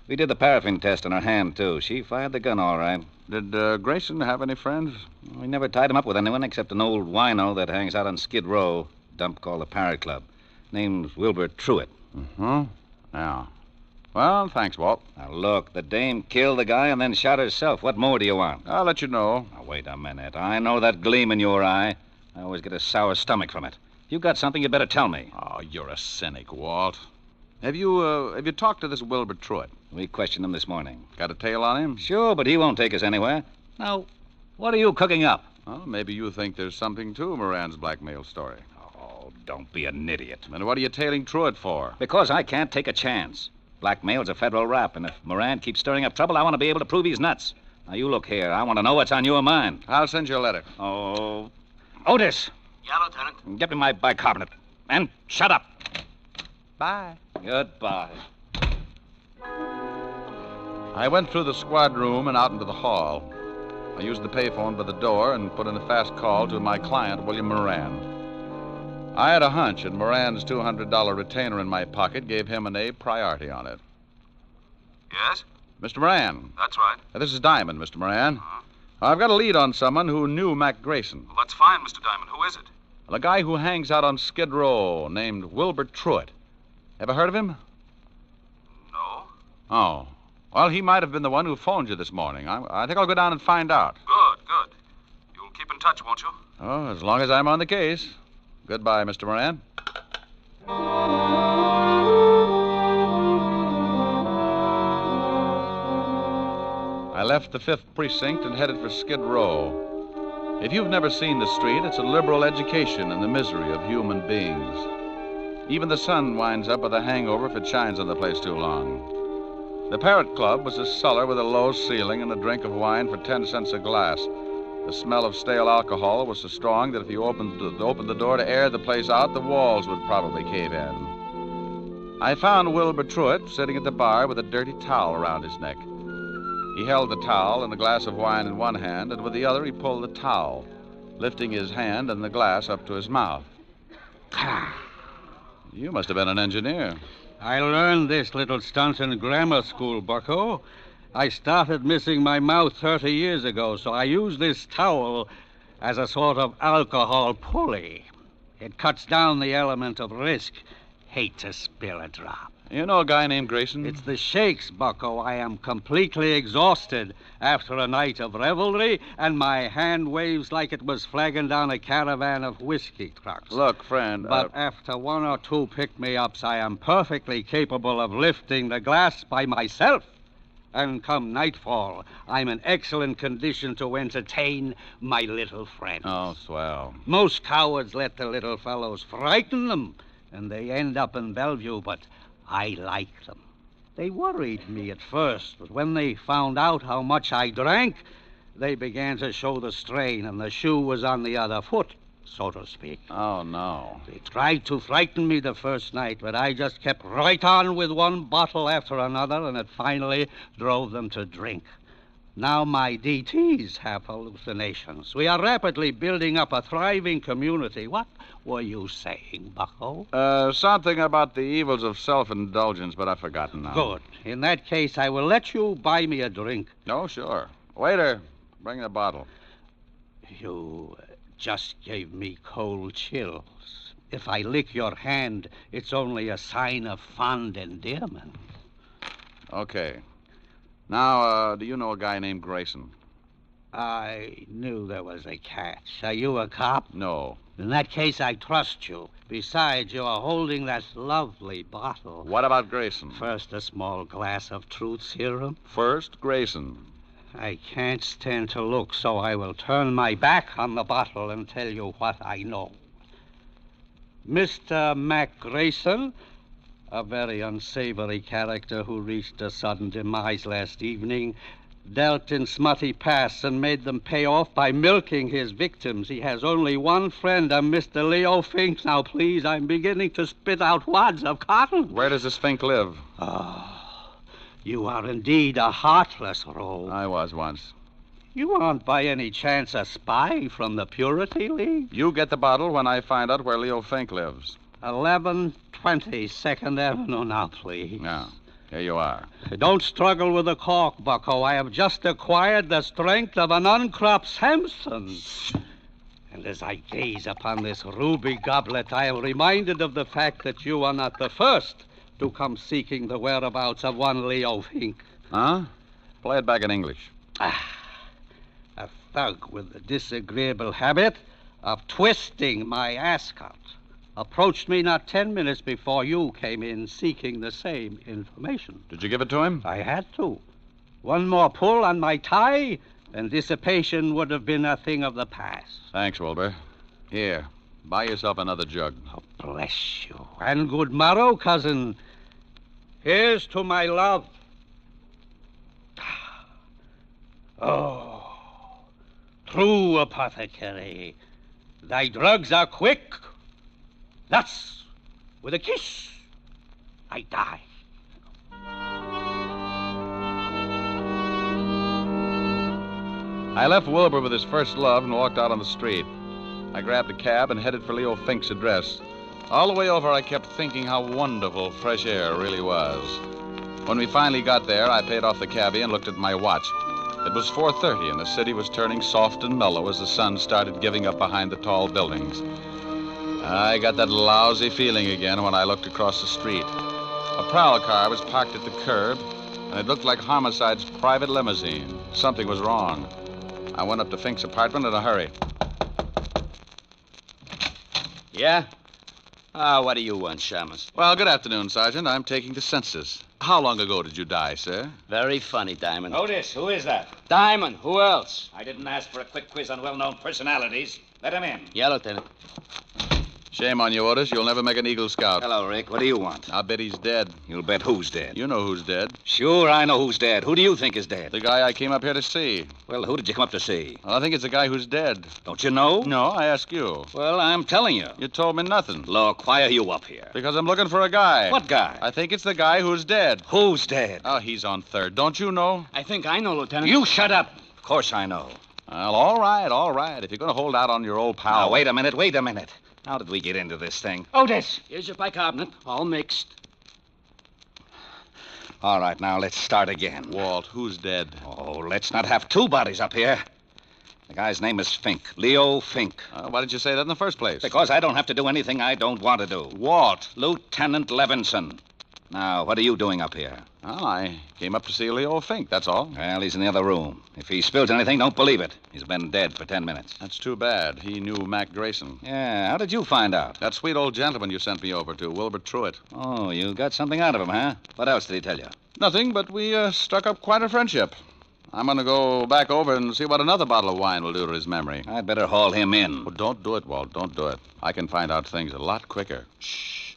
We did the paraffin test on her hand, too. She fired the gun all right. Did Grayson have any friends? We never tied him up with anyone except an old wino that hangs out on Skid Row, a dump called the Parrot Club. Name's Wilbur Truitt. Yeah. Well, thanks, Walt. Now, look, the dame killed the guy and then shot herself. What more do you want? I'll let you know. Now, wait a minute. I know that gleam in your eye. I always get a sour stomach from it. If you've got something, you better tell me. Oh, you're a cynic, Walt. Have you talked to this Wilbur Truitt? We questioned him this morning. Got a tail on him? Sure, but he won't take us anywhere. Now, what are you cooking up? Well, maybe you think there's something to Moran's blackmail story. Oh, don't be an idiot. Then what are you tailing Truitt for? Because I can't take a chance. Blackmail's a federal rap, and if Moran keeps stirring up trouble, I want to be able to prove he's nuts. Now, you look here. I want to know what's on your mind. I'll send you a letter. Oh, Otis. Yeah, Lieutenant. Get me my bicarbonate. And shut up. Bye. Goodbye. I went through the squad room and out into the hall. I used the payphone by the door and put in a fast call to my client, William Moran. I had a hunch, and Moran's $200 retainer in my pocket gave him an A priority on it. Yes? Mr. Moran. That's right. This is Diamond, Mr. Moran. I've got a lead on someone who knew Mac Grayson. Well, that's fine, Mr. Diamond. Who is it? The guy who hangs out on Skid Row, named Wilbur Truitt. Ever heard of him? No. Oh. Well, he might have been the one who phoned you this morning. I think I'll go down and find out. Good. You'll keep in touch, won't you? Oh, as long as I'm on the case. Goodbye, Mr. Moran. I left the 5th Precinct and headed for Skid Row. If you've never seen the street, it's a liberal education in the misery of human beings. Even the sun winds up with a hangover if it shines on the place too long. The Parrot Club was a cellar with a low ceiling and a drink of wine for 10 cents a glass. The smell of stale alcohol was so strong that if you opened the door to air the place out, the walls would probably cave in. I found Wilbur Truitt sitting at the bar with a dirty towel around his neck. He held the towel and a glass of wine in one hand, and with the other he pulled the towel, lifting his hand and the glass up to his mouth. You must have been an engineer. I learned this little stunt in grammar school, bucko. I started missing my mouth 30 years ago, so I use this towel as a sort of alcohol pulley. It cuts down the element of risk. Hate to spill a drop. You know a guy named Grayson? It's the shakes, bucko. I am completely exhausted after a night of revelry, and my hand waves like it was flagging down a caravan of whiskey trucks. Look, friend... But after 1 or 2 pick-me-ups, I am perfectly capable of lifting the glass by myself. And come nightfall, I'm in excellent condition to entertain my little friends. Oh, swell. Most cowards let the little fellows frighten them, and they end up in Bellevue, but I like them. They worried me at first, but when they found out how much I drank, they began to show the strain, and the shoe was on the other foot, so to speak. Oh, no. They tried to frighten me the first night, but I just kept right on with one bottle after another, and it finally drove them to drink. Now my DTs have hallucinations. We are rapidly building up a thriving community. What were you saying, bucko? Something about the evils of self-indulgence, but I've forgotten now. Good. In that case, I will let you buy me a drink. Oh, sure. Waiter, bring the bottle. You just gave me cold chills. If I lick your hand, it's only a sign of fond endearment. Okay. Now, do you know a guy named Grayson? I knew there was a catch. Are you a cop? No. In that case, I trust you. Besides, you are holding that lovely bottle. What about Grayson? First, a small glass of truth serum. First, Grayson. I can't stand to look, so I will turn my back on the bottle and tell you what I know. Mr. Mac Grayson, a very unsavory character who reached a sudden demise last evening, dealt in smutty pasts and made them pay off by milking his victims. He has only one friend, a Mr. Leo Fink. Now, please, I'm beginning to spit out wads of cotton. Where does this Fink live? You are indeed a heartless rogue. I was once. You aren't by any chance a spy from the Purity League? You get the bottle when I find out where Leo Fink lives. 1120 2nd Avenue now, please. Yeah, here you are. Don't struggle with the cork, bucko. I have just acquired the strength of an uncropped Samson. And as I gaze upon this ruby goblet, I am reminded of the fact that you are not the first to come seeking the whereabouts of one Leo Fink. Huh? Play it back in English. A thug with the disagreeable habit of twisting my ascot approached me not 10 minutes before you came in seeking the same information. Did you give it to him? I had to. One more pull on my tie, and dissipation would have been a thing of the past. Thanks, Wilbur. Here, buy yourself another jug. Oh, bless you. And good morrow, cousin. Here's to my love. Oh, true apothecary, thy drugs are quick. Thus, with a kiss, I die. I left Wilbur with his first love and walked out on the street. I grabbed a cab and headed for Leo Fink's address. All the way over, I kept thinking how wonderful fresh air really was. When we finally got there, I paid off the cabbie and looked at my watch. It was 4:30, and the city was turning soft and mellow as the sun started giving up behind the tall buildings. I got that lousy feeling again when I looked across the street. A prowl car was parked at the curb, and it looked like Homicide's private limousine. Something was wrong. I went up to Fink's apartment in a hurry. Yeah? What do you want, Shamus? Well, good afternoon, Sergeant. I'm taking the census. How long ago did you die, sir? Very funny, Diamond. Otis, who is that? Diamond, who else? I didn't ask for a quick quiz on well-known personalities. Let him in. Yeah, Lieutenant. Shame on you, Otis. You'll never make an Eagle Scout. Hello, Rick. What do you want? I'll bet he's dead. You'll bet who's dead? You know who's dead. Sure, I know who's dead. Who do you think is dead? The guy I came up here to see. Well, who did you come up to see? Well, I think it's the guy who's dead. Don't you know? No, I ask you. Well, I'm telling you. You told me nothing. Look, why are you up here? Because I'm looking for a guy. What guy? I think it's the guy who's dead. Who's dead? Oh, he's on third. Don't you know? I think I know, Lieutenant. You shut up. Of course I know. Well, all right. If you're going to hold out on your old pal... Now, wait a minute. How did we get into this thing? Otis! Here's your bicarbonate, all mixed. All right, now let's start again. Walt, who's dead? Oh, let's not have two bodies up here. The guy's name is Fink. Leo Fink. Why didn't you say that in the first place? Because I don't have to do anything I don't want to do. Walt. Lieutenant Levinson. Now, what are you doing up here? Well, I came up to see Leo Fink, that's all. Well, he's in the other room. If he spills anything, don't believe it. He's been dead for 10 minutes. That's too bad. He knew Mac Grayson. Yeah, how did you find out? That sweet old gentleman you sent me over to, Wilbur Truitt. Oh, you got something out of him, huh? What else did he tell you? Nothing, but we struck up quite a friendship. I'm going to go back over and see what another bottle of wine will do to his memory. I'd better haul him in. Oh, don't do it, Walt. Don't do it. I can find out things a lot quicker. Shh.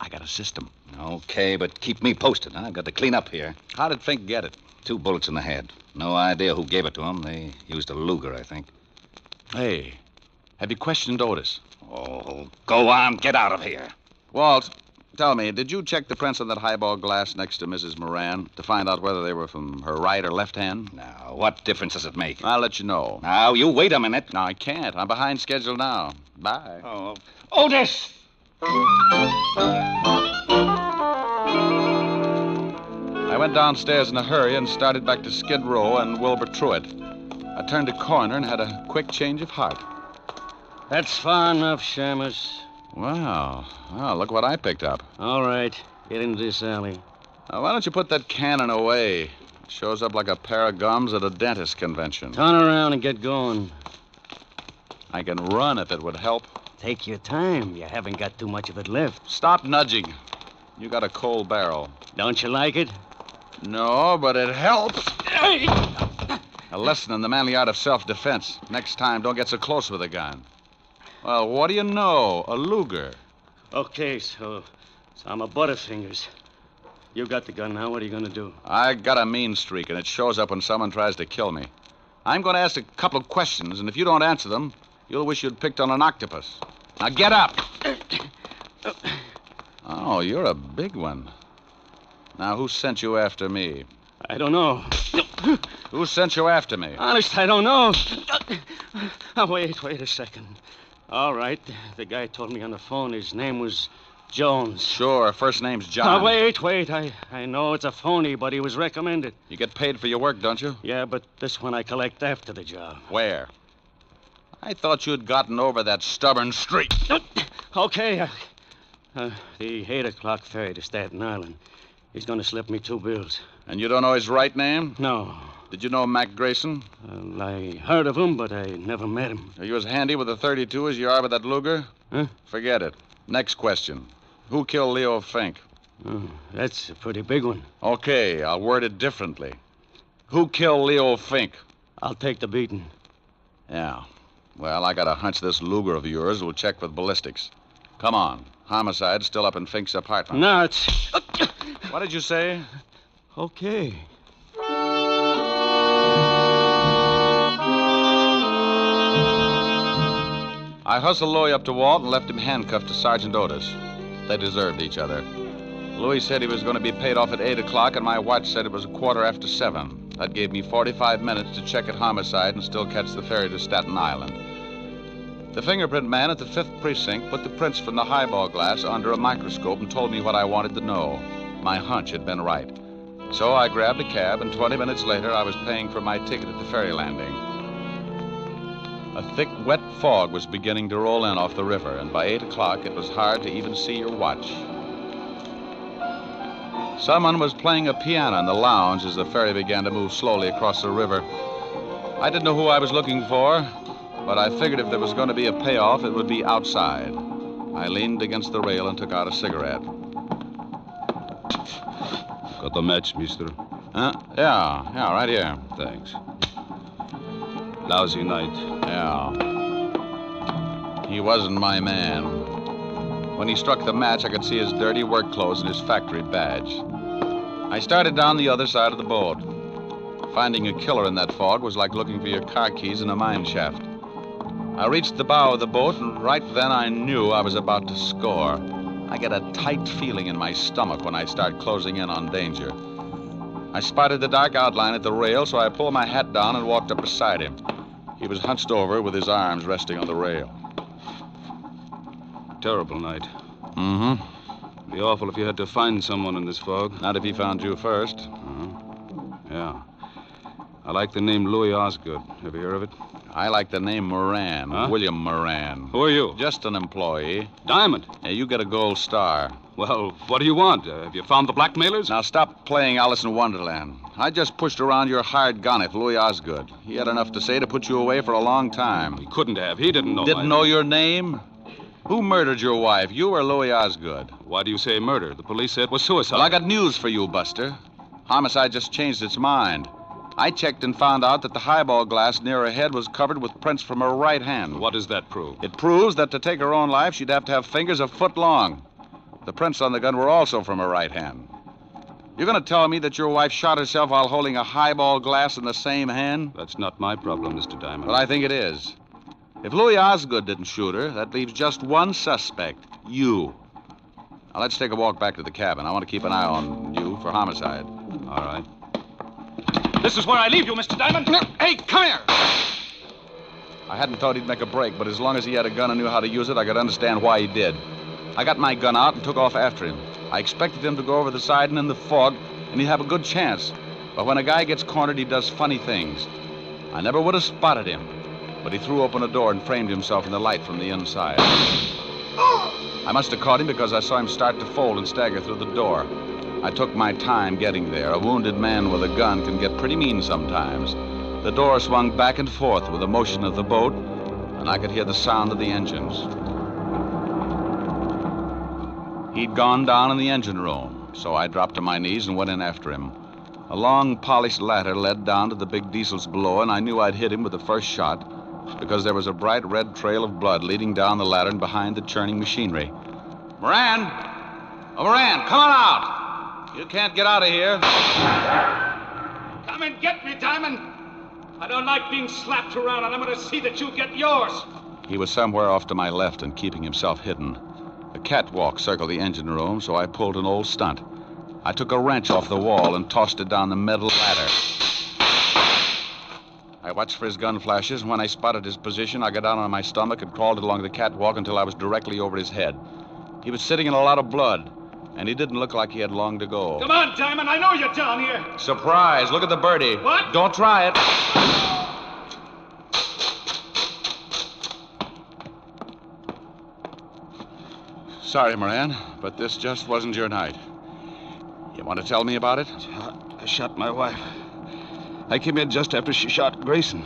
I got a system. Okay, but keep me posted. I've got to clean up here. How did Fink get it? 2 bullets in the head. No idea who gave it to him. They used a Luger, I think. Hey, have you questioned Otis? Oh, go on. Get out of here. Walt, tell me, did you check the prints on that highball glass next to Mrs. Moran to find out whether they were from her right or left hand? Now, what difference does it make? I'll let you know. Now, you wait a minute. No, I can't. I'm behind schedule now. Bye. Oh, Otis! I went downstairs in a hurry and started back to Skid Row and Wilbur Truitt. I turned a corner and had a quick change of heart. That's far enough, Shamus. Wow. Well, look what I picked up. All right. Get into this alley. Now, why don't you put that cannon away? It shows up like a pair of gums at a dentist convention. Turn around and get going. I can run if it would help. Take your time. You haven't got too much of it left. Stop nudging. You got a cold barrel. Don't you like it? No, but it helps. A lesson in the manly art of self-defense. Next time, don't get so close with a gun. Well, what do you know? A Luger. Okay, so I'm a Butterfingers. You got the gun now. What are you going to do? I got a mean streak, and it shows up when someone tries to kill me. I'm going to ask a couple of questions, and if you don't answer them, you'll wish you'd picked on an octopus. Now get up. Oh, you're a big one. Now, who sent you after me? I don't know. Who sent you after me? Honest, I don't know. Oh, wait a second. All right. The guy told me on the phone his name was Jones. Sure, first name's John. Wait. I know it's a phony, but he was recommended. You get paid for your work, don't you? Yeah, but this one I collect after the job. Where? I thought you'd gotten over that stubborn streak. Okay. The 8 o'clock ferry to Staten Island. He's going to slip me 2 bills. And you don't know his right name? No. Did you know Mac Grayson? I heard of him, but I never met him. Are you as handy with a .32 as you are with that Luger? Huh? Forget it. Next question. Who killed Leo Fink? Oh, that's a pretty big one. Okay, I'll word it differently. Who killed Leo Fink? I'll take the beating. Yeah. Well, I got a hunch this Luger of yours will check with ballistics. Come on. Homicide's still up in Fink's apartment. No, it's... What did you say? Okay. I hustled Louis up to Walt and left him handcuffed to Sergeant Otis. They deserved each other. Louis said he was going to be paid off at 8 o'clock, and my watch said it was 7:15. That gave me 45 minutes to check at homicide and still catch the ferry to Staten Island. The fingerprint man at the 5th Precinct put the prints from the highball glass under a microscope and told me what I wanted to know. My hunch had been right. So I grabbed a cab, and 20 minutes later, I was paying for my ticket at the ferry landing. A thick, wet fog was beginning to roll in off the river, and by 8 o'clock, it was hard to even see your watch. Someone was playing a piano in the lounge as the ferry began to move slowly across the river. I didn't know who I was looking for, but I figured if there was going to be a payoff, it would be outside. I leaned against the rail and took out a cigarette. Got the match, mister? Huh? Yeah, right here. Thanks. Lousy night. Yeah. He wasn't my man. When he struck the match, I could see his dirty work clothes and his factory badge. I started down the other side of the boat. Finding a killer in that fog was like looking for your car keys in a mine shaft. I reached the bow of the boat, and right then I knew I was about to score. I get a tight feeling in my stomach when I start closing in on danger. I spotted the dark outline at the rail, so I pulled my hat down and walked up beside him. He was hunched over with his arms resting on the rail. Terrible night. Mm-hmm. Be awful if you had to find someone in this fog. Not if he found you first. Yeah. I like the name Louis Osgood. Ever hear of it? I like the name Moran, Huh? William Moran. Who are you? Just an employee. Diamond. Hey, you get a gold star. Well, what do you want? Have you found the blackmailers? Now stop playing Alice in Wonderland. I just pushed around your hired gun if Louis Osgood. He had enough to say to put you away for a long time. He couldn't have. He didn't know. Didn't know your name? Who murdered your wife, you or Louis Osgood? Why do you say murder? The police said it was suicide. Well, I got news for you, Buster. Homicide just changed its mind. I checked and found out that the highball glass near her head was covered with prints from her right hand. What does that prove? It proves that to take her own life, she'd have to have fingers a foot long. The prints on the gun were also from her right hand. You're going to tell me that your wife shot herself while holding a highball glass in the same hand? That's not my problem, Mr. Diamond. Well, I think it is. If Louis Osgood didn't shoot her, that leaves just one suspect, you. Now, let's take a walk back to the cabin. I want to keep an eye on you for homicide. All right. This is where I leave you, Mr. Diamond. Hey, come here. I hadn't thought he'd make a break, but as long as he had a gun and knew how to use it, I could understand why he did. I got my gun out and took off after him. I expected him to go over the side and in the fog, and he'd have a good chance. But when a guy gets cornered, he does funny things. I never would have spotted him, but he threw open a door and framed himself in the light from the inside. I must have caught him because I saw him start to fold and stagger through the door. I took my time getting there. A wounded man with a gun can get pretty mean sometimes. The door swung back and forth with the motion of the boat, and I could hear the sound of the engines. He'd gone down in the engine room, so I dropped to my knees and went in after him. A long, polished ladder led down to the big diesels below, and I knew I'd hit him with the first shot because there was a bright red trail of blood leading down the ladder and behind the churning machinery. Moran! Oh, Moran, come on out! You can't get out of here. Come and get me, Diamond. I don't like being slapped around, and I'm going to see that you get yours. He was somewhere off to my left and keeping himself hidden. A catwalk circled the engine room, so I pulled an old stunt. I took a wrench off the wall and tossed it down the metal ladder. I watched for his gun flashes, and when I spotted his position, I got down on my stomach and crawled along the catwalk until I was directly over his head. He was sitting in a lot of blood, and he didn't look like he had long to go. Come on, Diamond. I know you're down here. Surprise. Look at the birdie. What? Don't try it. Sorry, Moran, but this just wasn't your night. You want to tell me about it? I shot my wife. I came in just after she shot Grayson.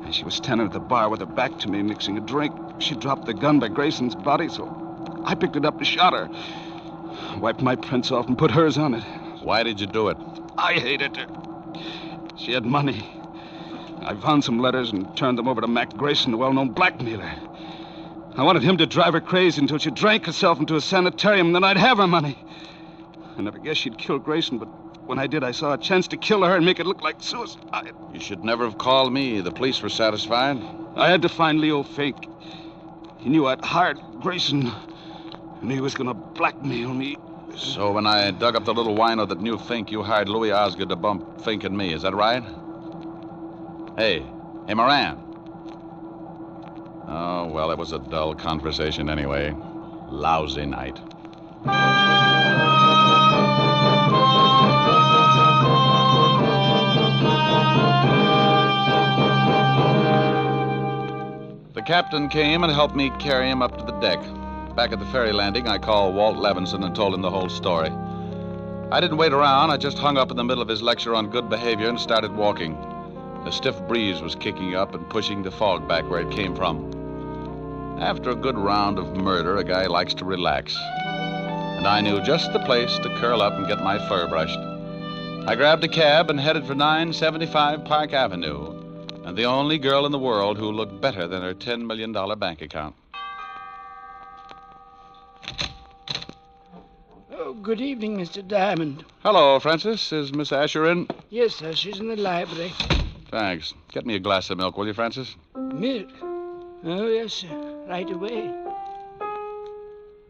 And she was standing at the bar with her back to me, mixing a drink. She dropped the gun by Grayson's body, so I picked it up and shot her. Wiped my prints off and put hers on it. Why did you do it? I hated her. She had money. I found some letters and turned them over to Mac Grayson, the well-known blackmailer. I wanted him to drive her crazy until she drank herself into a sanitarium, and then I'd have her money. I never guessed she'd kill Grayson, but when I did, I saw a chance to kill her and make it look like suicide. You should never have called me. The police were satisfied. I had to find Leo Fink. He knew I'd hired Grayson, and he was going to blackmail me. So when I dug up the little wino that knew Fink, you hired Louis Osgood to bump Fink and me. Is that right? Hey, Moran. Oh, well, it was a dull conversation anyway. Lousy night. The captain came and helped me carry him up to the deck. Back at the ferry landing, I called Walt Levinson and told him the whole story. I didn't wait around. I just hung up in the middle of his lecture on good behavior and started walking. A stiff breeze was kicking up and pushing the fog back where it came from. After a good round of murder, a guy likes to relax. And I knew just the place to curl up and get my fur brushed. I grabbed a cab and headed for 975 Park Avenue, and the only girl in the world who looked better than her $10 million bank account. Oh, good evening, Mr. Diamond. Hello, Francis. Is Miss Asher in? Yes, sir. She's in the library. Thanks. Get me a glass of milk, will you, Francis? Milk? Oh, yes, sir. Right away.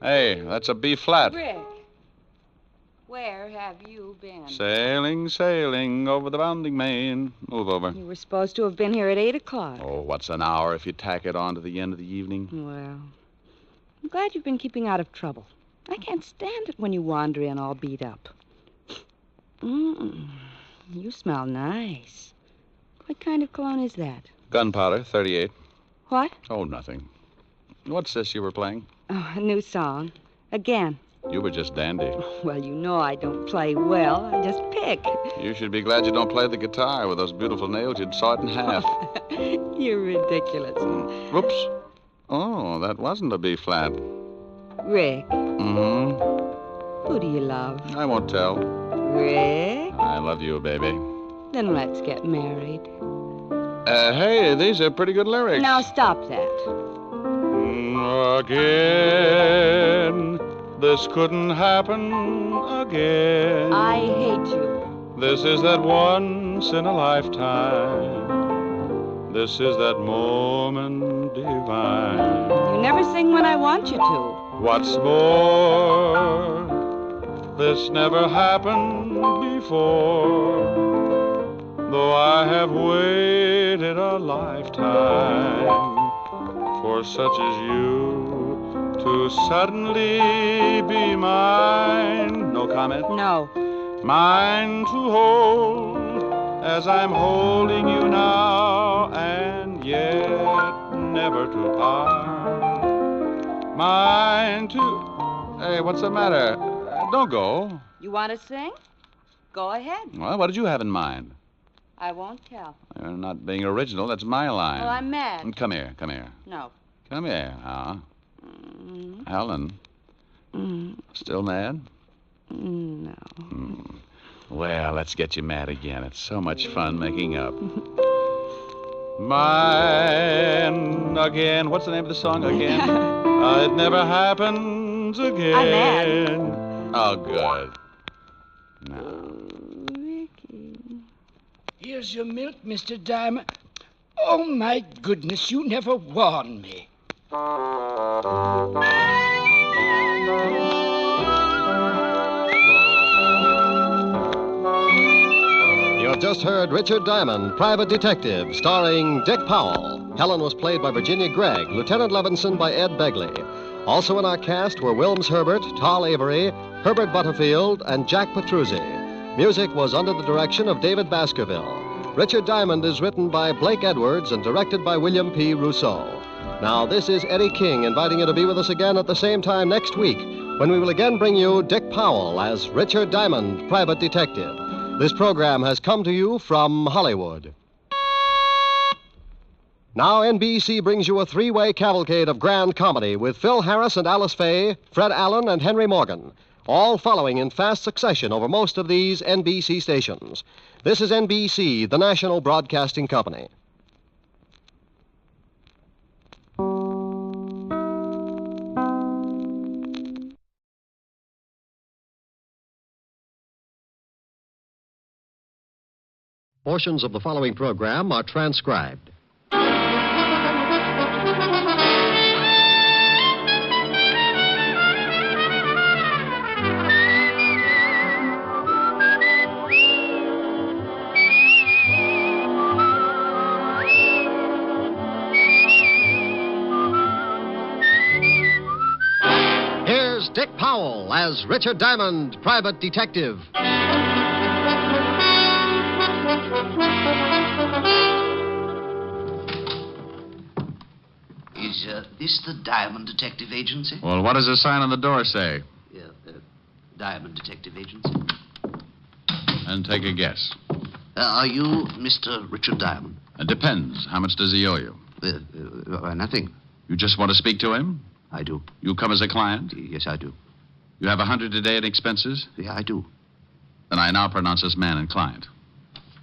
Hey, that's a B flat. Rick, where have you been? Sailing, sailing over the bounding main. Move over. You were supposed to have been here at 8 o'clock. Oh, what's an hour if you tack it on to the end of the evening? Well, I'm glad you've been keeping out of trouble. I can't stand it when you wander in all beat up. You smell nice. What kind of cologne is that? Gunpowder, 38. What? Oh, nothing. What's this you were playing? Oh, a new song. Again. You were just dandy. Well, you know I don't play well. I just pick. You should be glad you don't play the guitar. With those beautiful nails, you'd saw it in half. You're ridiculous. Whoops. Oh, that wasn't a B flat. Rick. Mm-hmm. Who do you love? I won't tell. Rick? I love you, baby. Then let's get married. Hey, these are pretty good lyrics. Now stop that. Again, this couldn't happen again. I hate you. This is that once in a lifetime. This is that moment divine. You never sing when I want you to. What's more, this never happened before. Though I have waited a lifetime for such as you to suddenly be mine. No comment? No. Mine to hold as I'm holding you now, and yet never to part. Mine to... Hey, what's the matter? Don't go. You want to sing? Go ahead. Well, what did you have in mind? I won't tell. You're not being original. That's my line. Well, I'm mad. Come here, come here. No. Come here, Helen. Still mad? No. Well, let's get you mad again. It's so much fun making up. Mine again. What's the name of the song again? It never happens again. I'm mad. Oh, good. No. Here's your milk, Mr. Diamond. Oh, my goodness, you never warned me. You have just heard Richard Diamond, Private Detective, starring Dick Powell. Helen was played by Virginia Gregg, Lieutenant Levinson by Ed Begley. Also in our cast were Wilms Herbert, Tal Avery, Herbert Butterfield, and Jack Petruzzi. Music was under the direction of David Baskerville. Richard Diamond is written by Blake Edwards and directed by William P. Rousseau. Now, this is Eddie King inviting you to be with us again at the same time next week when we will again bring you Dick Powell as Richard Diamond, Private Detective. This program has come to you from Hollywood. Now, NBC brings you a three-way cavalcade of grand comedy with Phil Harris and Alice Faye, Fred Allen and Henry Morgan, all following in fast succession over most of these NBC stations. This is NBC, the national broadcasting company. Portions of the following program are transcribed. Here's Dick Powell as Richard Diamond, Private Detective. Is this the Diamond Detective Agency? Well, what does the sign on the door say? Yeah, Diamond Detective Agency. And take a guess. Are you Mr. Richard Diamond? It depends. How much does he owe you? Nothing. You just want to speak to him? I do. You come as a client? Yes, I do. You have 100 a day in expenses? Yeah, I do. Then I now pronounce this man and client.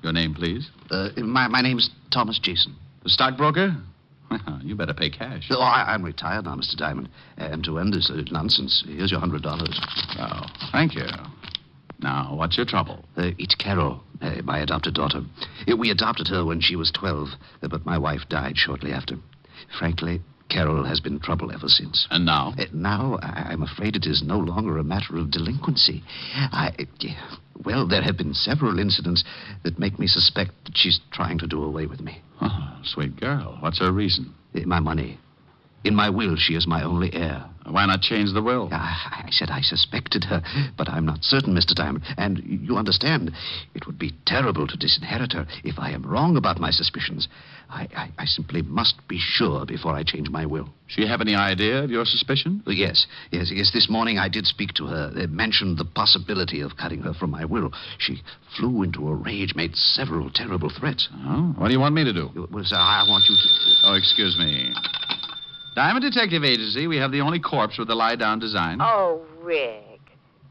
Your name, please? My name's Thomas Jason. The stockbroker? You better pay cash. Oh, I'm retired now, Mr. Diamond. And to end this nonsense, here's your $100. Oh, thank you. Now, what's your trouble? It's Carol, my adopted daughter. We adopted her when she was 12, but my wife died shortly after. Frankly, Carol has been trouble ever since. And now? Now, I'm afraid it is no longer a matter of delinquency. Well, there have been several incidents that make me suspect that she's trying to do away with me. Oh, sweet girl. What's her reason? My money. In my will, she is my only heir. Why not change the will? I said I suspected her, but I'm not certain, Mr. Diamond. And you understand, it would be terrible to disinherit her. If I am wrong about my suspicions, I simply must be sure before I change my will. She have any idea of your suspicion? Yes. This morning I did speak to her. They mentioned the possibility of cutting her from my will. She flew into a rage, made several terrible threats. Oh? What do you want me to do? Well, sir, I want you to... Oh, excuse me. Diamond Detective Agency, we have the only corpse with the lie-down design. Oh, Rick.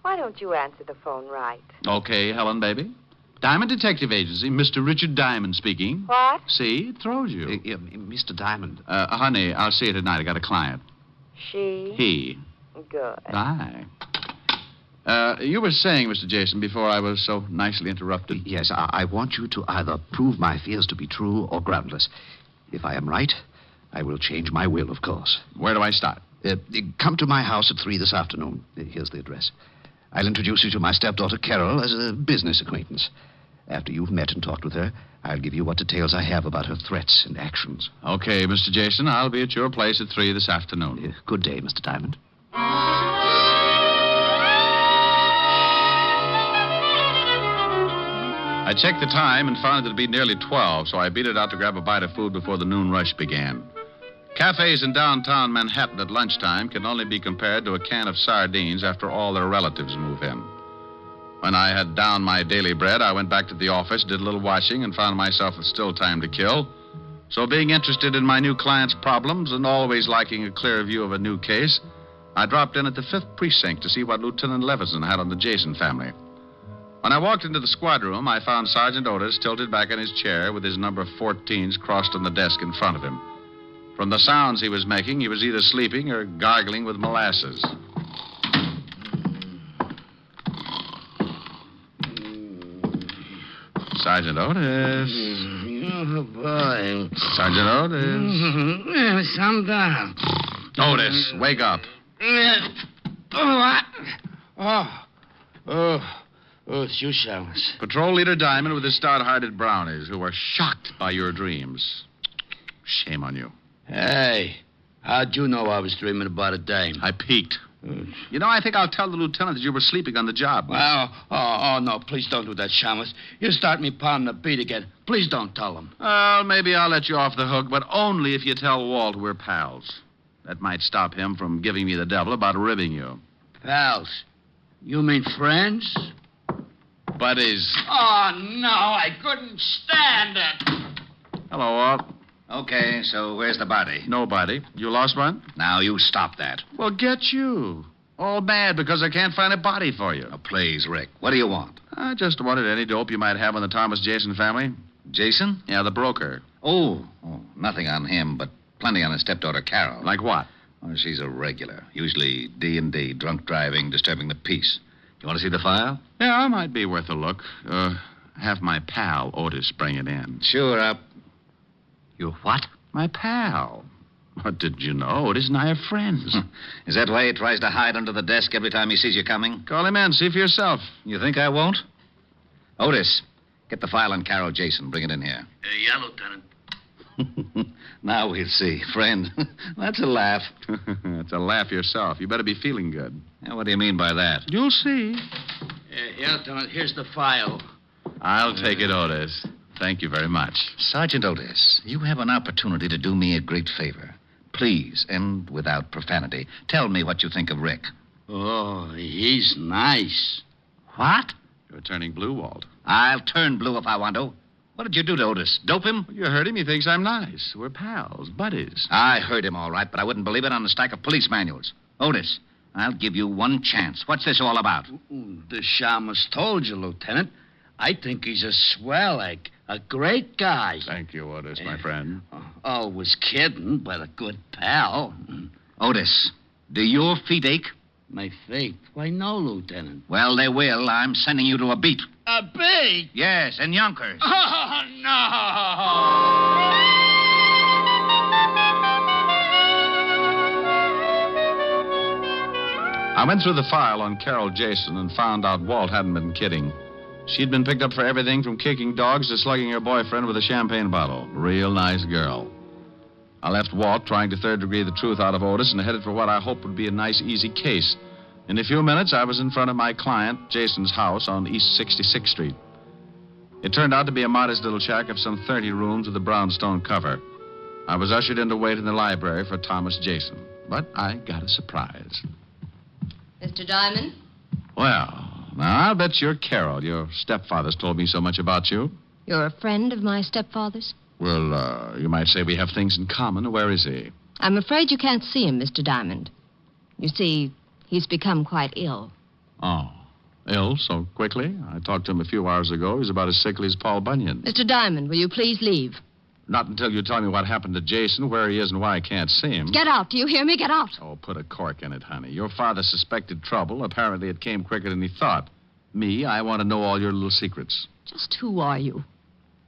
Why don't you answer the phone right? Okay, Helen, baby. Diamond Detective Agency, Mr. Richard Diamond speaking. What? See, it throws you. Mr. Diamond. Honey, I'll see you tonight. I got a client. She? He. Good. Bye. You were saying, Mr. Jason, before I was so nicely interrupted. Yes, I want you to either prove my fears to be true or groundless. If I am right, I will change my will, of course. Where do I start? Come to my house at 3 this afternoon. Here's the address. I'll introduce you to my stepdaughter, Carol, as a business acquaintance. After you've met and talked with her, I'll give you what details I have about her threats and actions. Okay, Mr. Jason, I'll be at your place at 3 this afternoon. Good day, Mr. Diamond. I checked the time and found it to be nearly 12, so I beat it out to grab a bite of food before the noon rush began. Cafes in downtown Manhattan at lunchtime can only be compared to a can of sardines after all their relatives move in. When I had downed my daily bread, I went back to the office, did a little washing, and found myself with still time to kill. So being interested in my new client's problems and always liking a clear view of a new case, I dropped in at the 5th Precinct to see what Lieutenant Levinson had on the Jason family. When I walked into the squad room, I found Sergeant Otis tilted back in his chair with his number 14s crossed on the desk in front of him. From the sounds he was making, he was either sleeping or gargling with molasses. Sergeant Otis. Oh, boy. Sergeant Otis. Calm down. Otis, wake up. What? Oh, it's you, Shamus. Patrol Leader Diamond with his stout-hearted brownies who were shocked by your dreams. Shame on you. Hey, how'd you know I was dreaming about a dame? I peeked. You know, I think I'll tell the lieutenant that you were sleeping on the job. Well, no, please don't do that, Shamus. You'll start me pounding the beat again. Please don't tell him. Well, maybe I'll let you off the hook, but only if you tell Walt we're pals. That might stop him from giving me the devil about ribbing you. Pals? You mean friends? Buddies. Oh, no, I couldn't stand it. Hello, Walt. Okay, so where's the body? No body. You lost one? Now, you stop that. Well, get you. All mad because I can't find a body for you. Oh, please, Rick. What do you want? I just wanted any dope you might have on the Thomas Jason family. Jason? Yeah, the broker. Oh, nothing on him, but plenty on his stepdaughter, Carol. Like what? Oh, she's a regular. Usually D&D, drunk driving, disturbing the peace. You want to see the file? Yeah, it might be worth a look. Have my pal, Otis, bring it in. Sure, up. Your what? My pal. What did you know? Otis and I are friends. Is that why he tries to hide under the desk every time he sees you coming? Call him in. See for yourself. You think I won't? Otis, get the file on Carol Jason. Bring it in here. Yeah, Lieutenant. Now we'll see. Friend, that's a laugh. It's a laugh yourself. You better be feeling good. Yeah, what do you mean by that? You'll see. Yeah, Lieutenant, here's the file. I'll take it, Otis. Thank you very much. Sergeant Otis, you have an opportunity to do me a great favor. Please, and without profanity, tell me what you think of Rick. Oh, he's nice. What? You're turning blue, Walt. I'll turn blue if I want to. What did you do to Otis? Dope him? You heard him. He thinks I'm nice. We're pals, buddies. I heard him all right, but I wouldn't believe it on a stack of police manuals. Otis, I'll give you one chance. What's this all about? The shamus told you, Lieutenant. I think he's a swell, like a great guy. Thank you, Otis, my friend. Always kidding, but a good pal. Otis, do your feet ache? My feet? Why, no, Lieutenant. Well, they will. I'm sending you to a beat. A beat? Yes, in Yonkers. Oh, no! I went through the file on Carol Jason and found out Walt hadn't been kidding. She'd been picked up for everything from kicking dogs to slugging her boyfriend with a champagne bottle. Real nice girl. I left Walt trying to third degree the truth out of Otis and headed for what I hoped would be a nice, easy case. In a few minutes, I was in front of my client, Jason's house on East 66th Street. It turned out to be a modest little shack of some 30 rooms with a brownstone cover. I was ushered in to wait in the library for Thomas Jason, but I got a surprise. Mr. Diamond? Well, now, I'll bet you're Carol. Your stepfather's told me so much about you. You're a friend of my stepfather's? Well, you might say we have things in common. Where is he? I'm afraid you can't see him, Mr. Diamond. You see, he's become quite ill. Oh, ill so quickly? I talked to him a few hours ago. He's about as sickly as Paul Bunyan. Mr. Diamond, will you please leave? Not until you tell me what happened to Jason, where he is, and why I can't see him. Get out. Do you hear me? Get out. Oh, put a cork in it, honey. Your father suspected trouble. Apparently, it came quicker than he thought. Me, I want to know all your little secrets. Just who are you?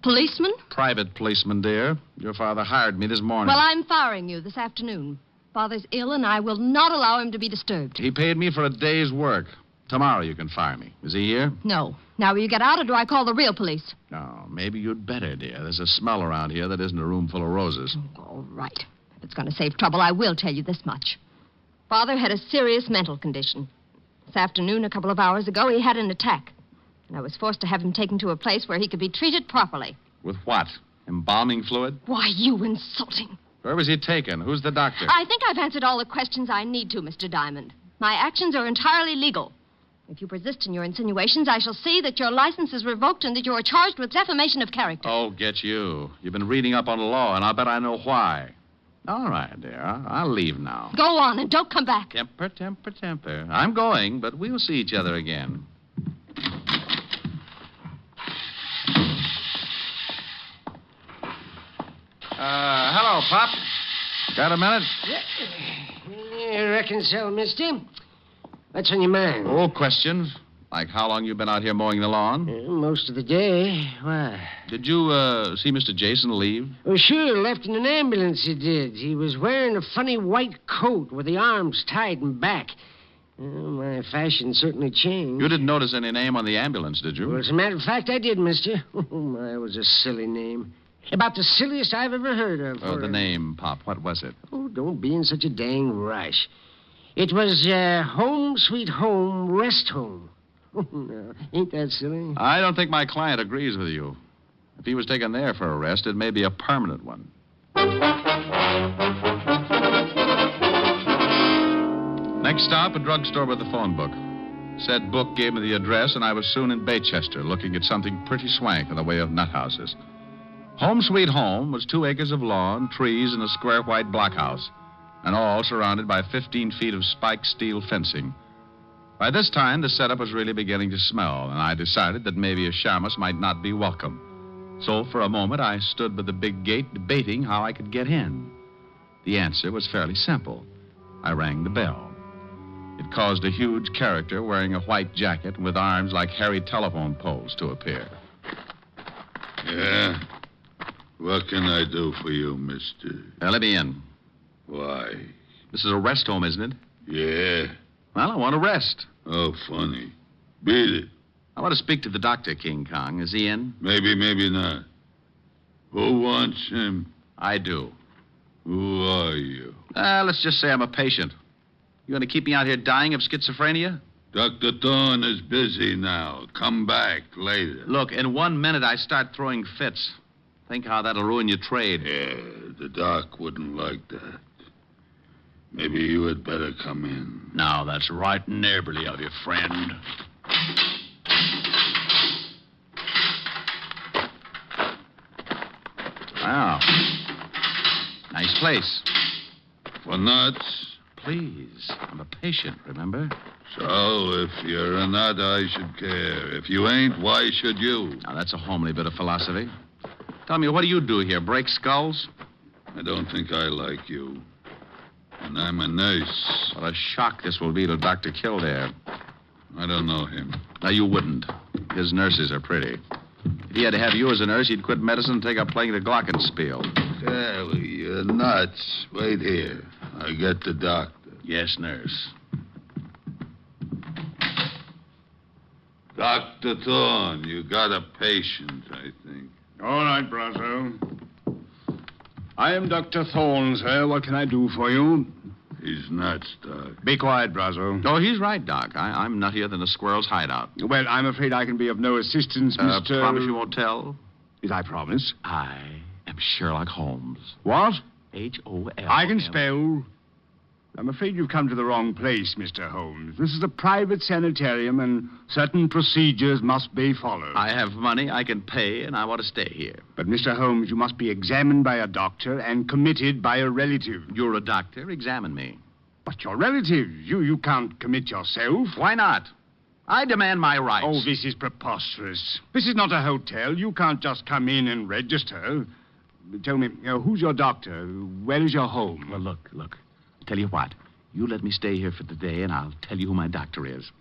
Policeman? Private policeman, dear. Your father hired me this morning. Well, I'm firing you this afternoon. Father's ill, and I will not allow him to be disturbed. He paid me for a day's work. Tomorrow you can fire me. Is he here? No. Now will you get out, or do I call the real police? No, maybe you'd better, dear. There's a smell around here that isn't a room full of roses. All right. If it's going to save trouble, I will tell you this much. Father had a serious mental condition. This afternoon, a couple of hours ago, he had an attack. And I was forced to have him taken to a place where he could be treated properly. With what? Embalming fluid? Why, you insulting. Where was he taken? Who's the doctor? I think I've answered all the questions I need to, Mr. Diamond. My actions are entirely legal. If you persist in your insinuations, I shall see that your license is revoked and that you are charged with defamation of character. Oh, get you. You've been reading up on the law, and I'll bet I know why. All right, dear. I'll leave now. Go on, and don't come back. Temper, temper, temper. I'm going, but we'll see each other again. Hello, Pop. Got a minute? Yeah, reckon so, mister. What's on your mind? Oh, questions. Like how long you been out here mowing the lawn? Most of the day. Why? Did you, see Mr. Jason leave? Oh, sure. Left in an ambulance, he did. He was wearing a funny white coat with the arms tied in back. My fashion certainly changed. You didn't notice any name on the ambulance, did you? Well, as a matter of fact, I did, mister. Oh, my, it was a silly name. About the silliest I've ever heard of. Oh, the name, Pop. What was it? Oh, don't be in such a dang rush. It was Home Sweet Home Rest Home. No, ain't that silly? I don't think my client agrees with you. If he was taken there for a rest, it may be a permanent one. Next stop, a drugstore with a phone book. Said book gave me the address, and I was soon in Baychester, looking at something pretty swank in the way of nut houses. Home Sweet Home was 2 acres of lawn, trees, and a square white blockhouse, and all surrounded by 15 feet of spiked steel fencing. By this time, the setup was really beginning to smell, and I decided that maybe a shamus might not be welcome. So, for a moment, I stood by the big gate debating how I could get in. The answer was fairly simple. I rang the bell. It caused a huge character wearing a white jacket and with arms like hairy telephone poles to appear. Yeah? What can I do for you, mister? Let me in. Why? This is a rest home, isn't it? Yeah. Well, I want to rest. Oh, funny. Beat it. I want to speak to the doctor, King Kong. Is he in? Maybe, maybe not. Who wants him? I do. Who are you? Let's just say I'm a patient. You going to keep me out here dying of schizophrenia? Dr. Thorne is busy now. Come back later. Look, in 1 minute I start throwing fits. Think how that'll ruin your trade. Yeah, the doc wouldn't like that. Maybe you had better come in. Now, that's right neighborly of you, friend. Wow. Nice place. For nuts? Please. I'm a patient, remember? So, if you're a nut, I should care. If you ain't, why should you? Now, that's a homely bit of philosophy. Tell me, what do you do here? Break skulls? I don't think I like you. And I'm a nurse. What a shock this will be to Dr. Kildare. I don't know him. Now, you wouldn't. His nurses are pretty. If he had to have you as a nurse, he'd quit medicine and take up playing the glockenspiel. Sally, you're nuts. Wait here. I get the doctor. Yes, nurse. Dr. Thorne, you got a patient, I think. All right, Brazo. I am Dr. Thorne, sir. What can I do for you? He's nuts, Doc. Be quiet, Brazo. Oh, he's right, Doc. I'm nuttier than a squirrel's hideout. Well, I'm afraid I can be of no assistance, Mr. Promise you won't tell? Yes, I promise. I am Sherlock Holmes. What? H-O-L. I can spell. I'm afraid you've come to the wrong place, Mr. Holmes. This is a private sanitarium, and certain procedures must be followed. I have money I can pay, and I want to stay here. But, Mr. Holmes, you must be examined by a doctor and committed by a relative. You're a doctor. Examine me. But your relative, you can't commit yourself. Why not? I demand my rights. Oh, this is preposterous. This is not a hotel. You can't just come in and register. Tell me, who's your doctor? Where is your home? Well, look. Tell you what. You let me stay here for the day, and I'll tell you who my doctor is.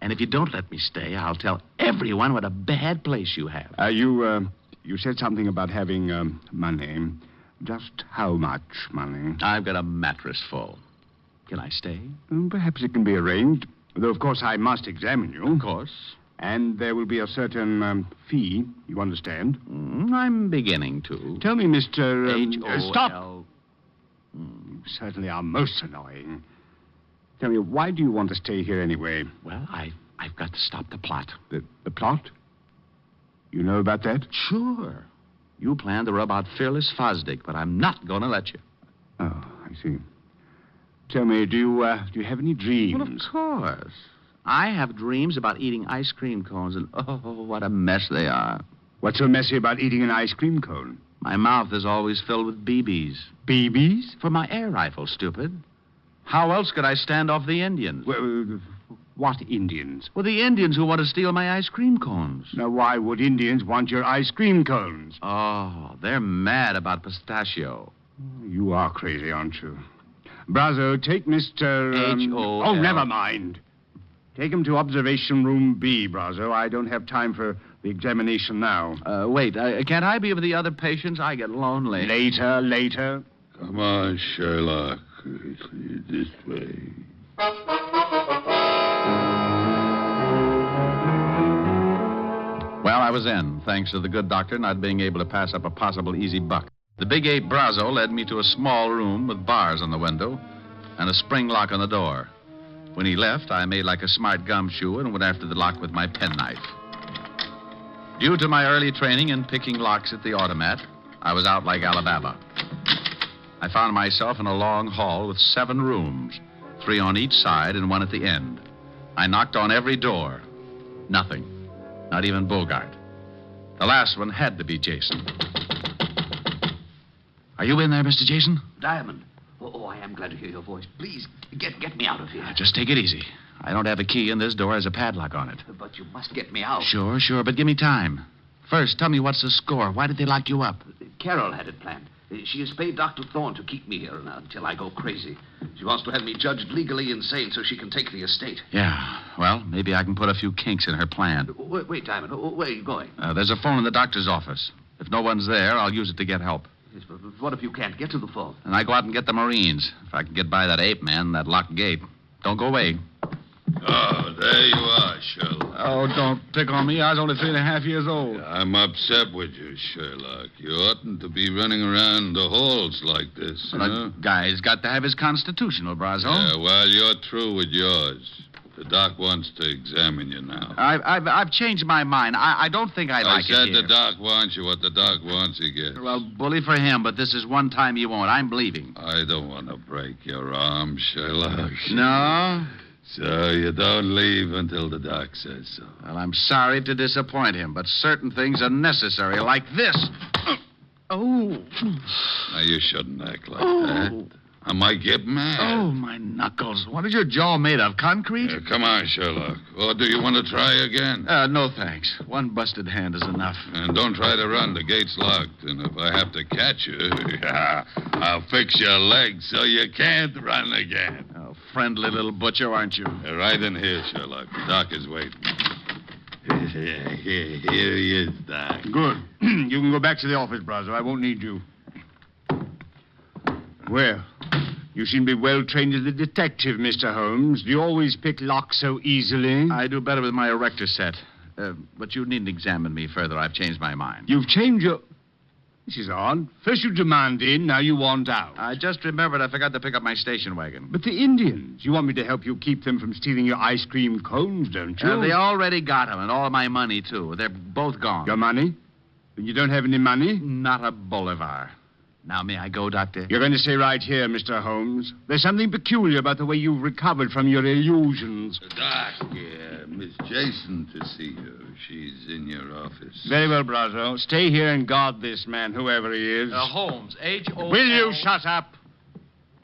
And if you don't let me stay, I'll tell everyone what a bad place you have. You said something about having money. Just how much money? I've got a mattress full. Can I stay? Perhaps it can be arranged. Though, of course, I must examine you. Of course. And there will be a certain fee, you understand? I'm beginning to. Tell me, Mr. H-O-L. Stop! You certainly are most annoying. Tell me, why do you want to stay here anyway? Well, I've got to stop the plot. The plot? You know about that? Sure. You plan to rub out Fearless Fosdick, but I'm not going to let you. Oh, I see. Tell me, do you have any dreams? Well, of course. I have dreams about eating ice cream cones, and oh, what a mess they are. What's so messy about eating an ice cream cone? My mouth is always filled with BBs. BBs? For my air rifle, stupid. How else could I stand off the Indians? Well, what Indians? Well, the Indians who want to steal my ice cream cones. Now, why would Indians want your ice cream cones? Oh, they're mad about pistachio. You are crazy, aren't you? Brazo, take Mr. H-O-L. Oh, never mind. Take him to observation room B, Brazo. I don't have time for the examination now. Wait, can't I be with the other patients? I get lonely. Later. Come on, Sherlock. This way. Well, I was in, thanks to the good doctor not being able to pass up a possible easy buck. The big ape Brazo led me to a small room with bars on the window and a spring lock on the door. When he left, I made like a smart gumshoe and went after the lock with my penknife. Due to my early training in picking locks at the automat, I was out like Alabama. I found myself in a long hall with 7 rooms, 3 on each side and 1 at the end. I knocked on every door. Nothing. Not even Bogart. The last one had to be Jason. Are you in there, Mr. Jason? Diamond. Oh, I am glad to hear your voice. Please, get me out of here. Just take it easy. I don't have a key, and this door has a padlock on it. But you must get me out. Sure, but give me time. First, tell me what's the score. Why did they lock you up? Carol had it planned. She has paid Dr. Thorne to keep me here until I go crazy. She wants to have me judged legally insane so she can take the estate. Yeah, well, maybe I can put a few kinks in her plan. Wait, Diamond. Where are you going? There's a phone in the doctor's office. If no one's there, I'll use it to get help. Yes, but what if you can't get to the phone? And I go out and get the Marines. If I can get by that ape man, that locked gate. Don't go away. Oh, there you are, Sherlock. Oh, don't pick on me. I was only 3.5 years old. I'm upset with you, Sherlock. You oughtn't to be running around the halls like this. Well, a guy's got to have his constitutional, Brazo. Yeah, well, you're through with yours. The doc wants to examine you now. I've changed my mind. I don't think I'd like it I said here. the doc wants you. What the doc wants, he gets. Well, bully for him, but this is one time he won't. I'm leaving. I don't want to break your arm, Sherlock. No? So you don't leave until the doc says so. Well, I'm sorry to disappoint him, but certain things are necessary, like this. Oh. Now, you shouldn't act like that. I might get mad. Oh, my knuckles. What is your jaw made of? Concrete? Come on, Sherlock. Or do you want to try again? No, thanks. One busted hand is enough. And don't try to run. The gate's locked. And if I have to catch you, I'll fix your legs so you can't run again. Oh, friendly little butcher, aren't you? Right in here, Sherlock. The doc is waiting. Here he is, Doc. Good. You can go back to the office, Brazo. I won't need you. Well, you seem to be well trained as a detective, Mr. Holmes. Do you always pick locks so easily? I do better with my erector set. But you needn't examine me further. I've changed my mind. You've changed your... This is odd. First you demand in, now you want out. I just remembered I forgot to pick up my station wagon. But the Indians, you want me to help you keep them from stealing your ice cream cones, don't you? They already got them, and all my money, too. They're both gone. Your money? And you don't have any money? Not a bolivar. Now, may I go, Doctor? You're going to stay right here, Mr. Holmes. There's something peculiar about the way you've recovered from your illusions. Doc, Miss Jason to see you. She's in your office. Very well, Brazo. Stay here and guard this man, whoever he is. Holmes, H-O... Will you shut up?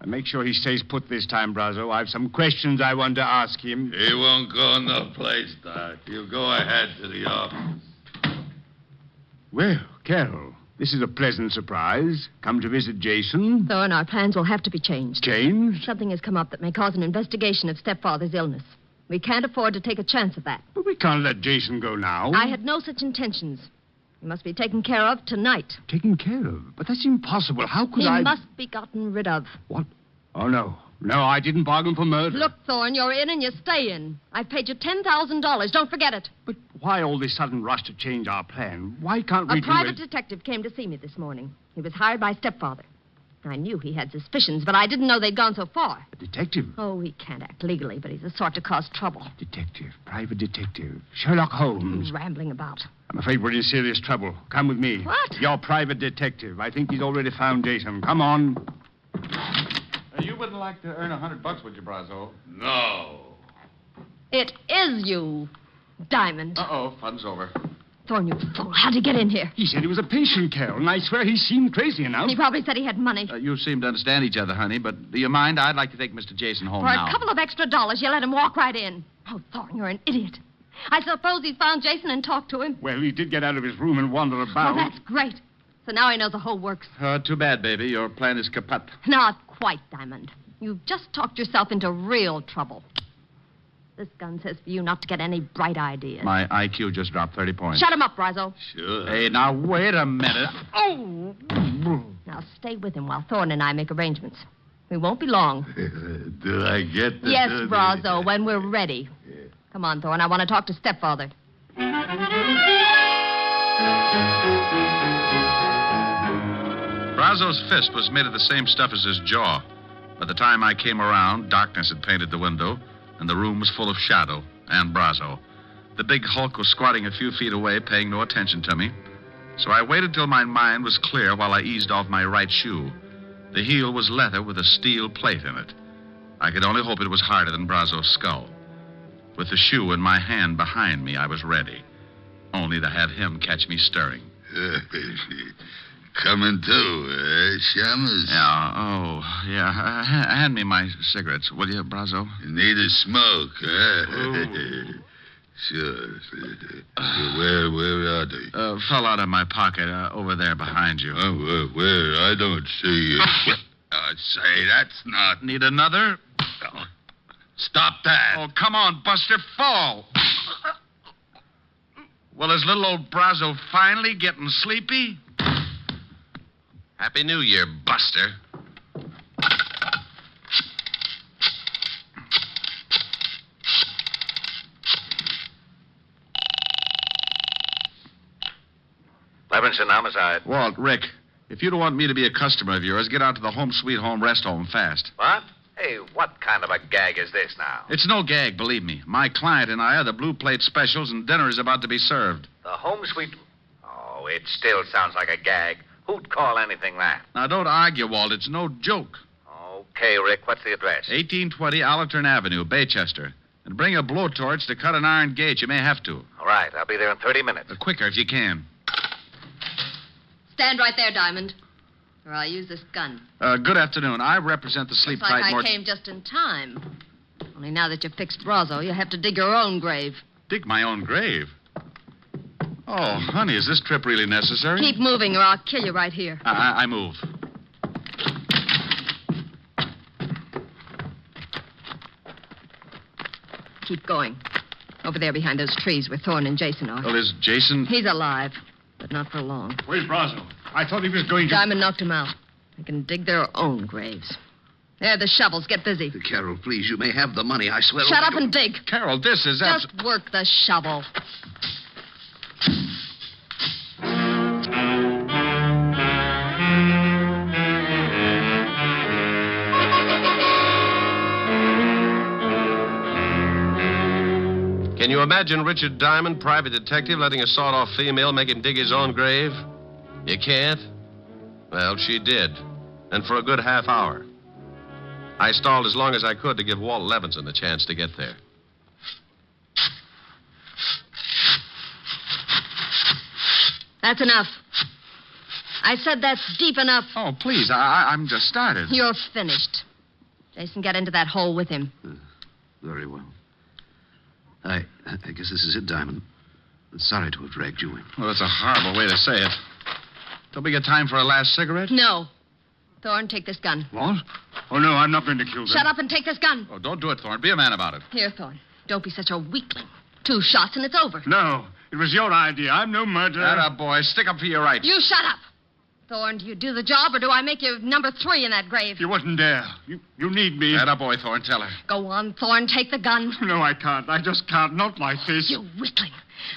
And make sure he stays put this time, Brazo. I have some questions I want to ask him. He won't go no place, Doc. You go ahead to the office. Well, Carol, this is a pleasant surprise. Come to visit Jason. Thorne, our plans will have to be changed. Changed? Something has come up that may cause an investigation of stepfather's illness. We can't afford to take a chance at that. But we can't let Jason go now. I had no such intentions. He must be taken care of tonight. Taken care of? But that's impossible. How could He I... must be gotten rid of. What? Oh, no. No, I didn't bargain for murder. Look, Thorne, you're in and you stay in. I've paid you $10,000. Don't forget it. But why all this sudden rush to change our plan? Why can't we A private detective came to see me this morning. He was hired by stepfather. I knew he had suspicions, but I didn't know they'd gone so far. A detective? Oh, he can't act legally, but he's the sort to cause trouble. Detective, private detective, Sherlock Holmes. Rambling about. I'm afraid we're in serious trouble. Come with me. What? Your private detective. I think he's already found Jason. Come on. You wouldn't like to earn $100, would you, Brazo? No. It is you, Diamond. Uh-oh, fun's over. Thorne, you fool. How'd he get in here? He said he was a patient, Carol, and I swear he seemed crazy enough. He probably said he had money. You seem to understand each other, honey, but do you mind? I'd like to take Mr. Jason home For now. a couple of extra dollars, you let him walk right in. Oh, Thorne, you're an idiot. I suppose he's found Jason and talked to him. Well, he did get out of his room and wander about. Oh, that's great. So now he knows the whole works. Too bad, baby. Your plan is kaput. Not quite, Diamond. You've just talked yourself into real trouble. This gun says for you not to get any bright ideas. My IQ just dropped 30 points. Shut him up, Brazo. Sure. Hey, now, wait a minute. Oh! Now stay with him while Thorne and I make arrangements. We won't be long. Do I get the... Yes, Brazo, when we're ready. Come on, Thorne. I want to talk to stepfather. Brazo's fist was made of the same stuff as his jaw. By the time I came around, darkness had painted the window, and the room was full of shadow and Brazo. The big hulk was squatting a few feet away, paying no attention to me. So I waited till my mind was clear while I eased off my right shoe. The heel was leather with a steel plate in it. I could only hope it was harder than Brazo's skull. With the shoe in my hand behind me, I was ready. Only to have him catch me stirring. Coming to, Shamus? Yeah. Hand me my cigarettes, will you, Brazo? You need a smoke, huh? Sure. Where are they? Fell out of my pocket over there behind you. Where? I don't see it. Say, that's not... Need another? Stop that. Oh, come on, Buster, fall. Well, is little old Brazo finally getting sleepy? Happy New Year, Buster. Levinson, homicide. Walt, Rick, if you don't want me to be a customer of yours, get out to the Home Sweet Home Rest Home fast. What? Hey, what kind of a gag is this now? It's no gag, believe me. My client and I are the blue plate specials, and dinner is about to be served. The Home Sweet... Oh, it still sounds like a gag. Who'd call anything that? Now, don't argue, Walt. It's no joke. Okay, Rick, what's the address? 1820 Allerton Avenue, Baychester. And bring a blowtorch to cut an iron gate. You may have to. All right, I'll be there in 30 minutes. Quicker if you can. Stand right there, Diamond, or I'll use this gun. Good afternoon. I represent the Sleep Looks like Tight I came just in time. Only now that you've fixed Rozzo, you'll have to dig your own grave. Dig my own grave? Oh, honey, is this trip really necessary? Keep moving, or I'll kill you right here. I move. Keep going. Over there behind those trees where Thorne and Jason are. Well, is Jason... He's alive, but not for long. Where's Brosno? I thought he was going to... Diamond knocked him out. They can dig their own graves. There, the shovels. Get busy. Carol, please, you may have the money, I swear. Shut up and dig. Carol, this is... Just work the shovel. Can you imagine Richard Diamond, private detective, letting a sawed-off female make him dig his own grave? You can't? Well, she did. And for a good half hour. I stalled as long as I could to give Walt Levinson the chance to get there. That's enough. I said that's deep enough. Oh, please, I'm just started. You're finished. Jason, get into that hole with him. Very well. I guess this is it, Diamond. Sorry to have dragged you in. Well, that's a horrible way to say it. Don't we get time for a last cigarette? No. Thorne, take this gun. What? Oh, no, I'm not going to kill them. Shut up and take this gun. Oh, don't do it, Thorne. Be a man about it. Here, Thorne. Don't be such a weakling. 2 shots and it's over. No, it was your idea. I'm no murderer. Atta boy, stick up for your rights. You shut up. Thorne, do you do the job or do I make you number 3 in that grave? You wouldn't dare. You need me. Atta boy, Thorne, tell her. Go on, Thorne, take the gun. No, I can't. I just can't. Not like this. You weakling.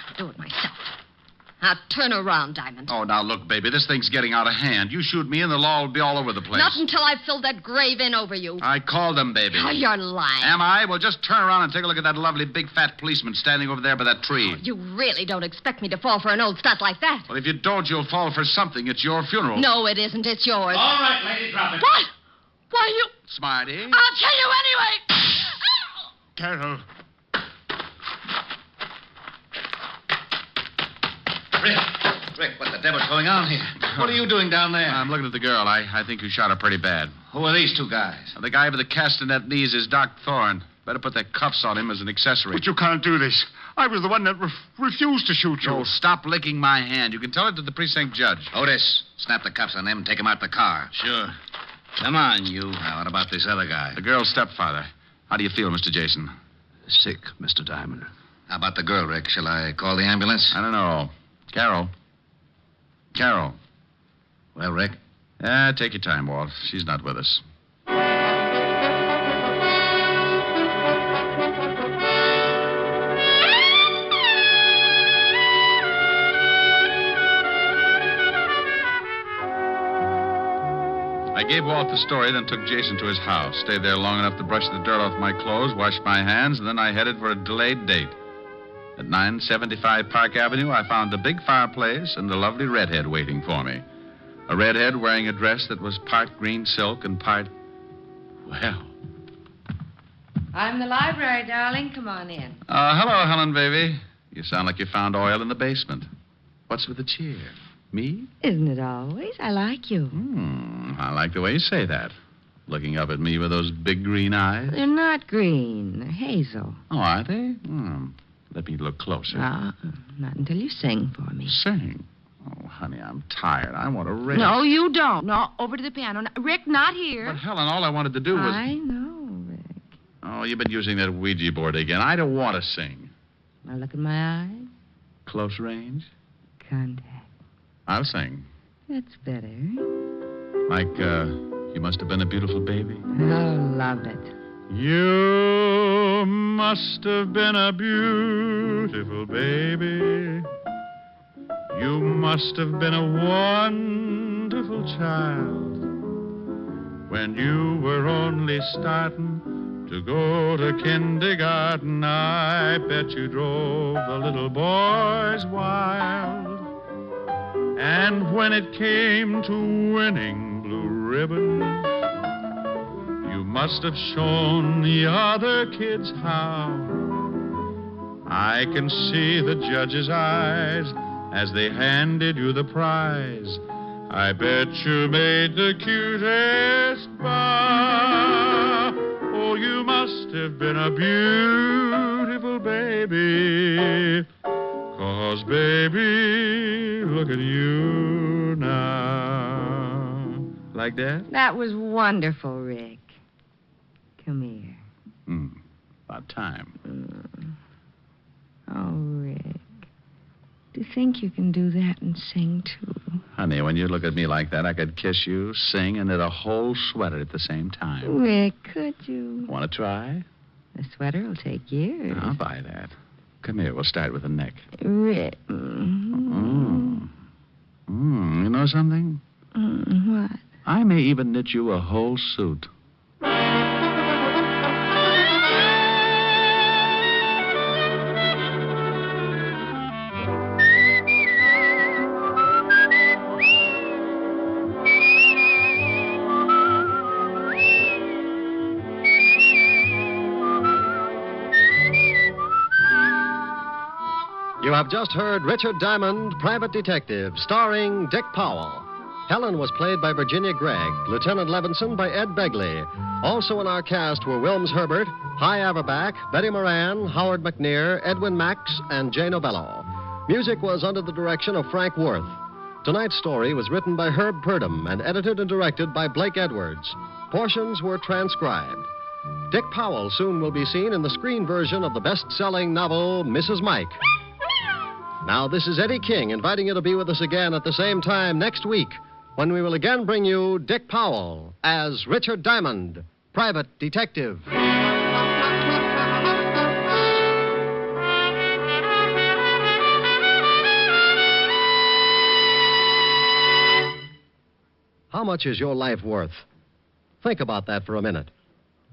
I'll do it myself. Now turn around, Diamond. Oh, now look, baby, this thing's getting out of hand. You shoot me and the law will be all over the place. Not until I've filled that grave in over you. I called them, baby. Oh, you're lying. Am I? Well, just turn around and take a look at that lovely big fat policeman standing over there by that tree. Oh, you really don't expect me to fall for an old stunt like that. Well, if you don't, you'll fall for something. It's your funeral. No, it isn't. It's yours. All right, lady, drop it. What? Why, you... Smarty. I'll kill you anyway. Carol. Rick, what the devil's going on here? What are you doing down there? I'm looking at the girl. I think you shot her pretty bad. Who are these 2 guys? The guy with the castanet knees is Doc Thorne. Better put the cuffs on him as an accessory. But you can't do this. I was the one that refused to shoot you. Oh, stop licking my hand. You can tell it to the precinct judge. Otis, snap the cuffs on them and take them out the car. Sure. Come on, you. Now, what about this other guy? The girl's stepfather. How do you feel, Mr. Jason? Sick, Mr. Diamond. How about the girl, Rick? Shall I call the ambulance? I don't know. Carol. Carol. Well, Rick? Take your time, Walt. She's not with us. I gave Walt the story, then took Jason to his house. Stayed there long enough to brush the dirt off my clothes, wash my hands, and then I headed for a delayed date. At 975 Park Avenue, I found a big fireplace and a lovely redhead waiting for me. A redhead wearing a dress that was part green silk and part... Well... I'm the library, darling. Come on in. Hello, Helen, baby. You sound like you found oil in the basement. What's with the cheer? Me? Isn't it always? I like you. I like the way you say that. Looking up at me with those big green eyes. They're not green. They're hazel. Oh, are they? Let me look closer. Not until you sing for me. Sing? Oh, honey, I'm tired. I want to rest. No, you don't. No, over to the piano. Rick, not here. But, Helen, all I wanted to do was... I know, Rick. Oh, you've been using that Ouija board again. I don't want to sing. Now look in my eyes. Close range? Contact. I'll sing. That's better. Like, you must have been a beautiful baby. Oh, love it. You must have been a beautiful baby. You must have been a wonderful child when you were only starting to go to kindergarten. I bet you drove the little boys wild. And when it came to winning blue ribbons, you must have shown the other kids how. I can see the judge's eyes as they handed you the prize, I bet you made the cutest bow. Oh, you must have been a beautiful baby. 'Cause, baby, look at you now. Like that? That was wonderful, Rick. Come here. About time. Oh, Rick. Do you think you can do that and sing, too? Honey, when you look at me like that, I could kiss you, sing, and knit a whole sweater at the same time. Rick, could you? Want to try? The sweater will take years. I'll buy that. Come here, we'll start with the neck. Rick. You know something? What? I may even knit you a whole suit. You have just heard Richard Diamond, Private Detective, starring Dick Powell. Helen was played by Virginia Gregg, Lieutenant Levinson by Ed Begley. Also in our cast were Wilms Herbert, Hy Averback, Betty Moran, Howard McNear, Edwin Max, and Jay Novello. Music was under the direction of Frank Worth. Tonight's story was written by Herb Purdom and edited and directed by Blake Edwards. Portions were transcribed. Dick Powell soon will be seen in the screen version of the best-selling novel, Mrs. Mike. Now, this is Eddie King inviting you to be with us again at the same time next week when we will again bring you Dick Powell as Richard Diamond, Private Detective. How much is your life worth? Think about that for a minute.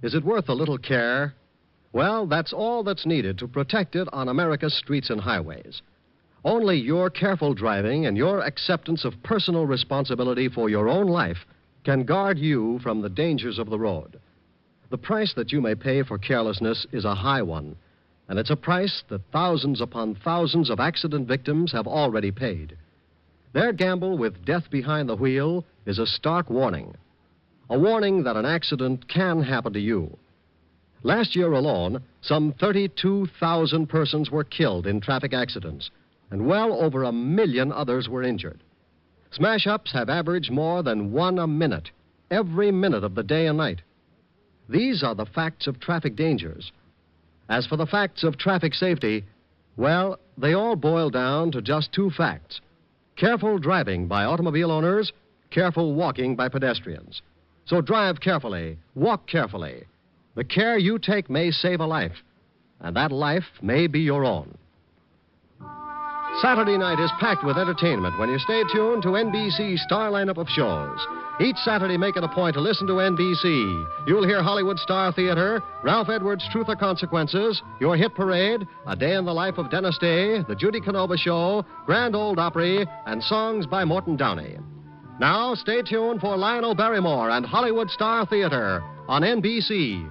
Is it worth a little care? Well, that's all that's needed to protect it on America's streets and highways. Only your careful driving and your acceptance of personal responsibility for your own life can guard you from the dangers of the road. The price that you may pay for carelessness is a high one, and it's a price that thousands upon thousands of accident victims have already paid. Their gamble with death behind the wheel is a stark warning. A warning that an accident can happen to you. Last year alone, some 32,000 persons were killed in traffic accidents, and well over 1 million others were injured. Smash-ups have averaged more than 1 a minute, every minute of the day and night. These are the facts of traffic dangers. As for the facts of traffic safety, well, they all boil down to just 2 facts. Careful driving by automobile owners, careful walking by pedestrians. So drive carefully, walk carefully. The care you take may save a life, and that life may be your own. Saturday night is packed with entertainment when you stay tuned to NBC's star lineup of shows. Each Saturday, make it a point to listen to NBC. You'll hear Hollywood Star Theater, Ralph Edwards' Truth or Consequences, Your Hit Parade, A Day in the Life of Dennis Day, The Judy Canova Show, Grand Ole Opry, and songs by Morton Downey. Now, stay tuned for Lionel Barrymore and Hollywood Star Theater on NBC.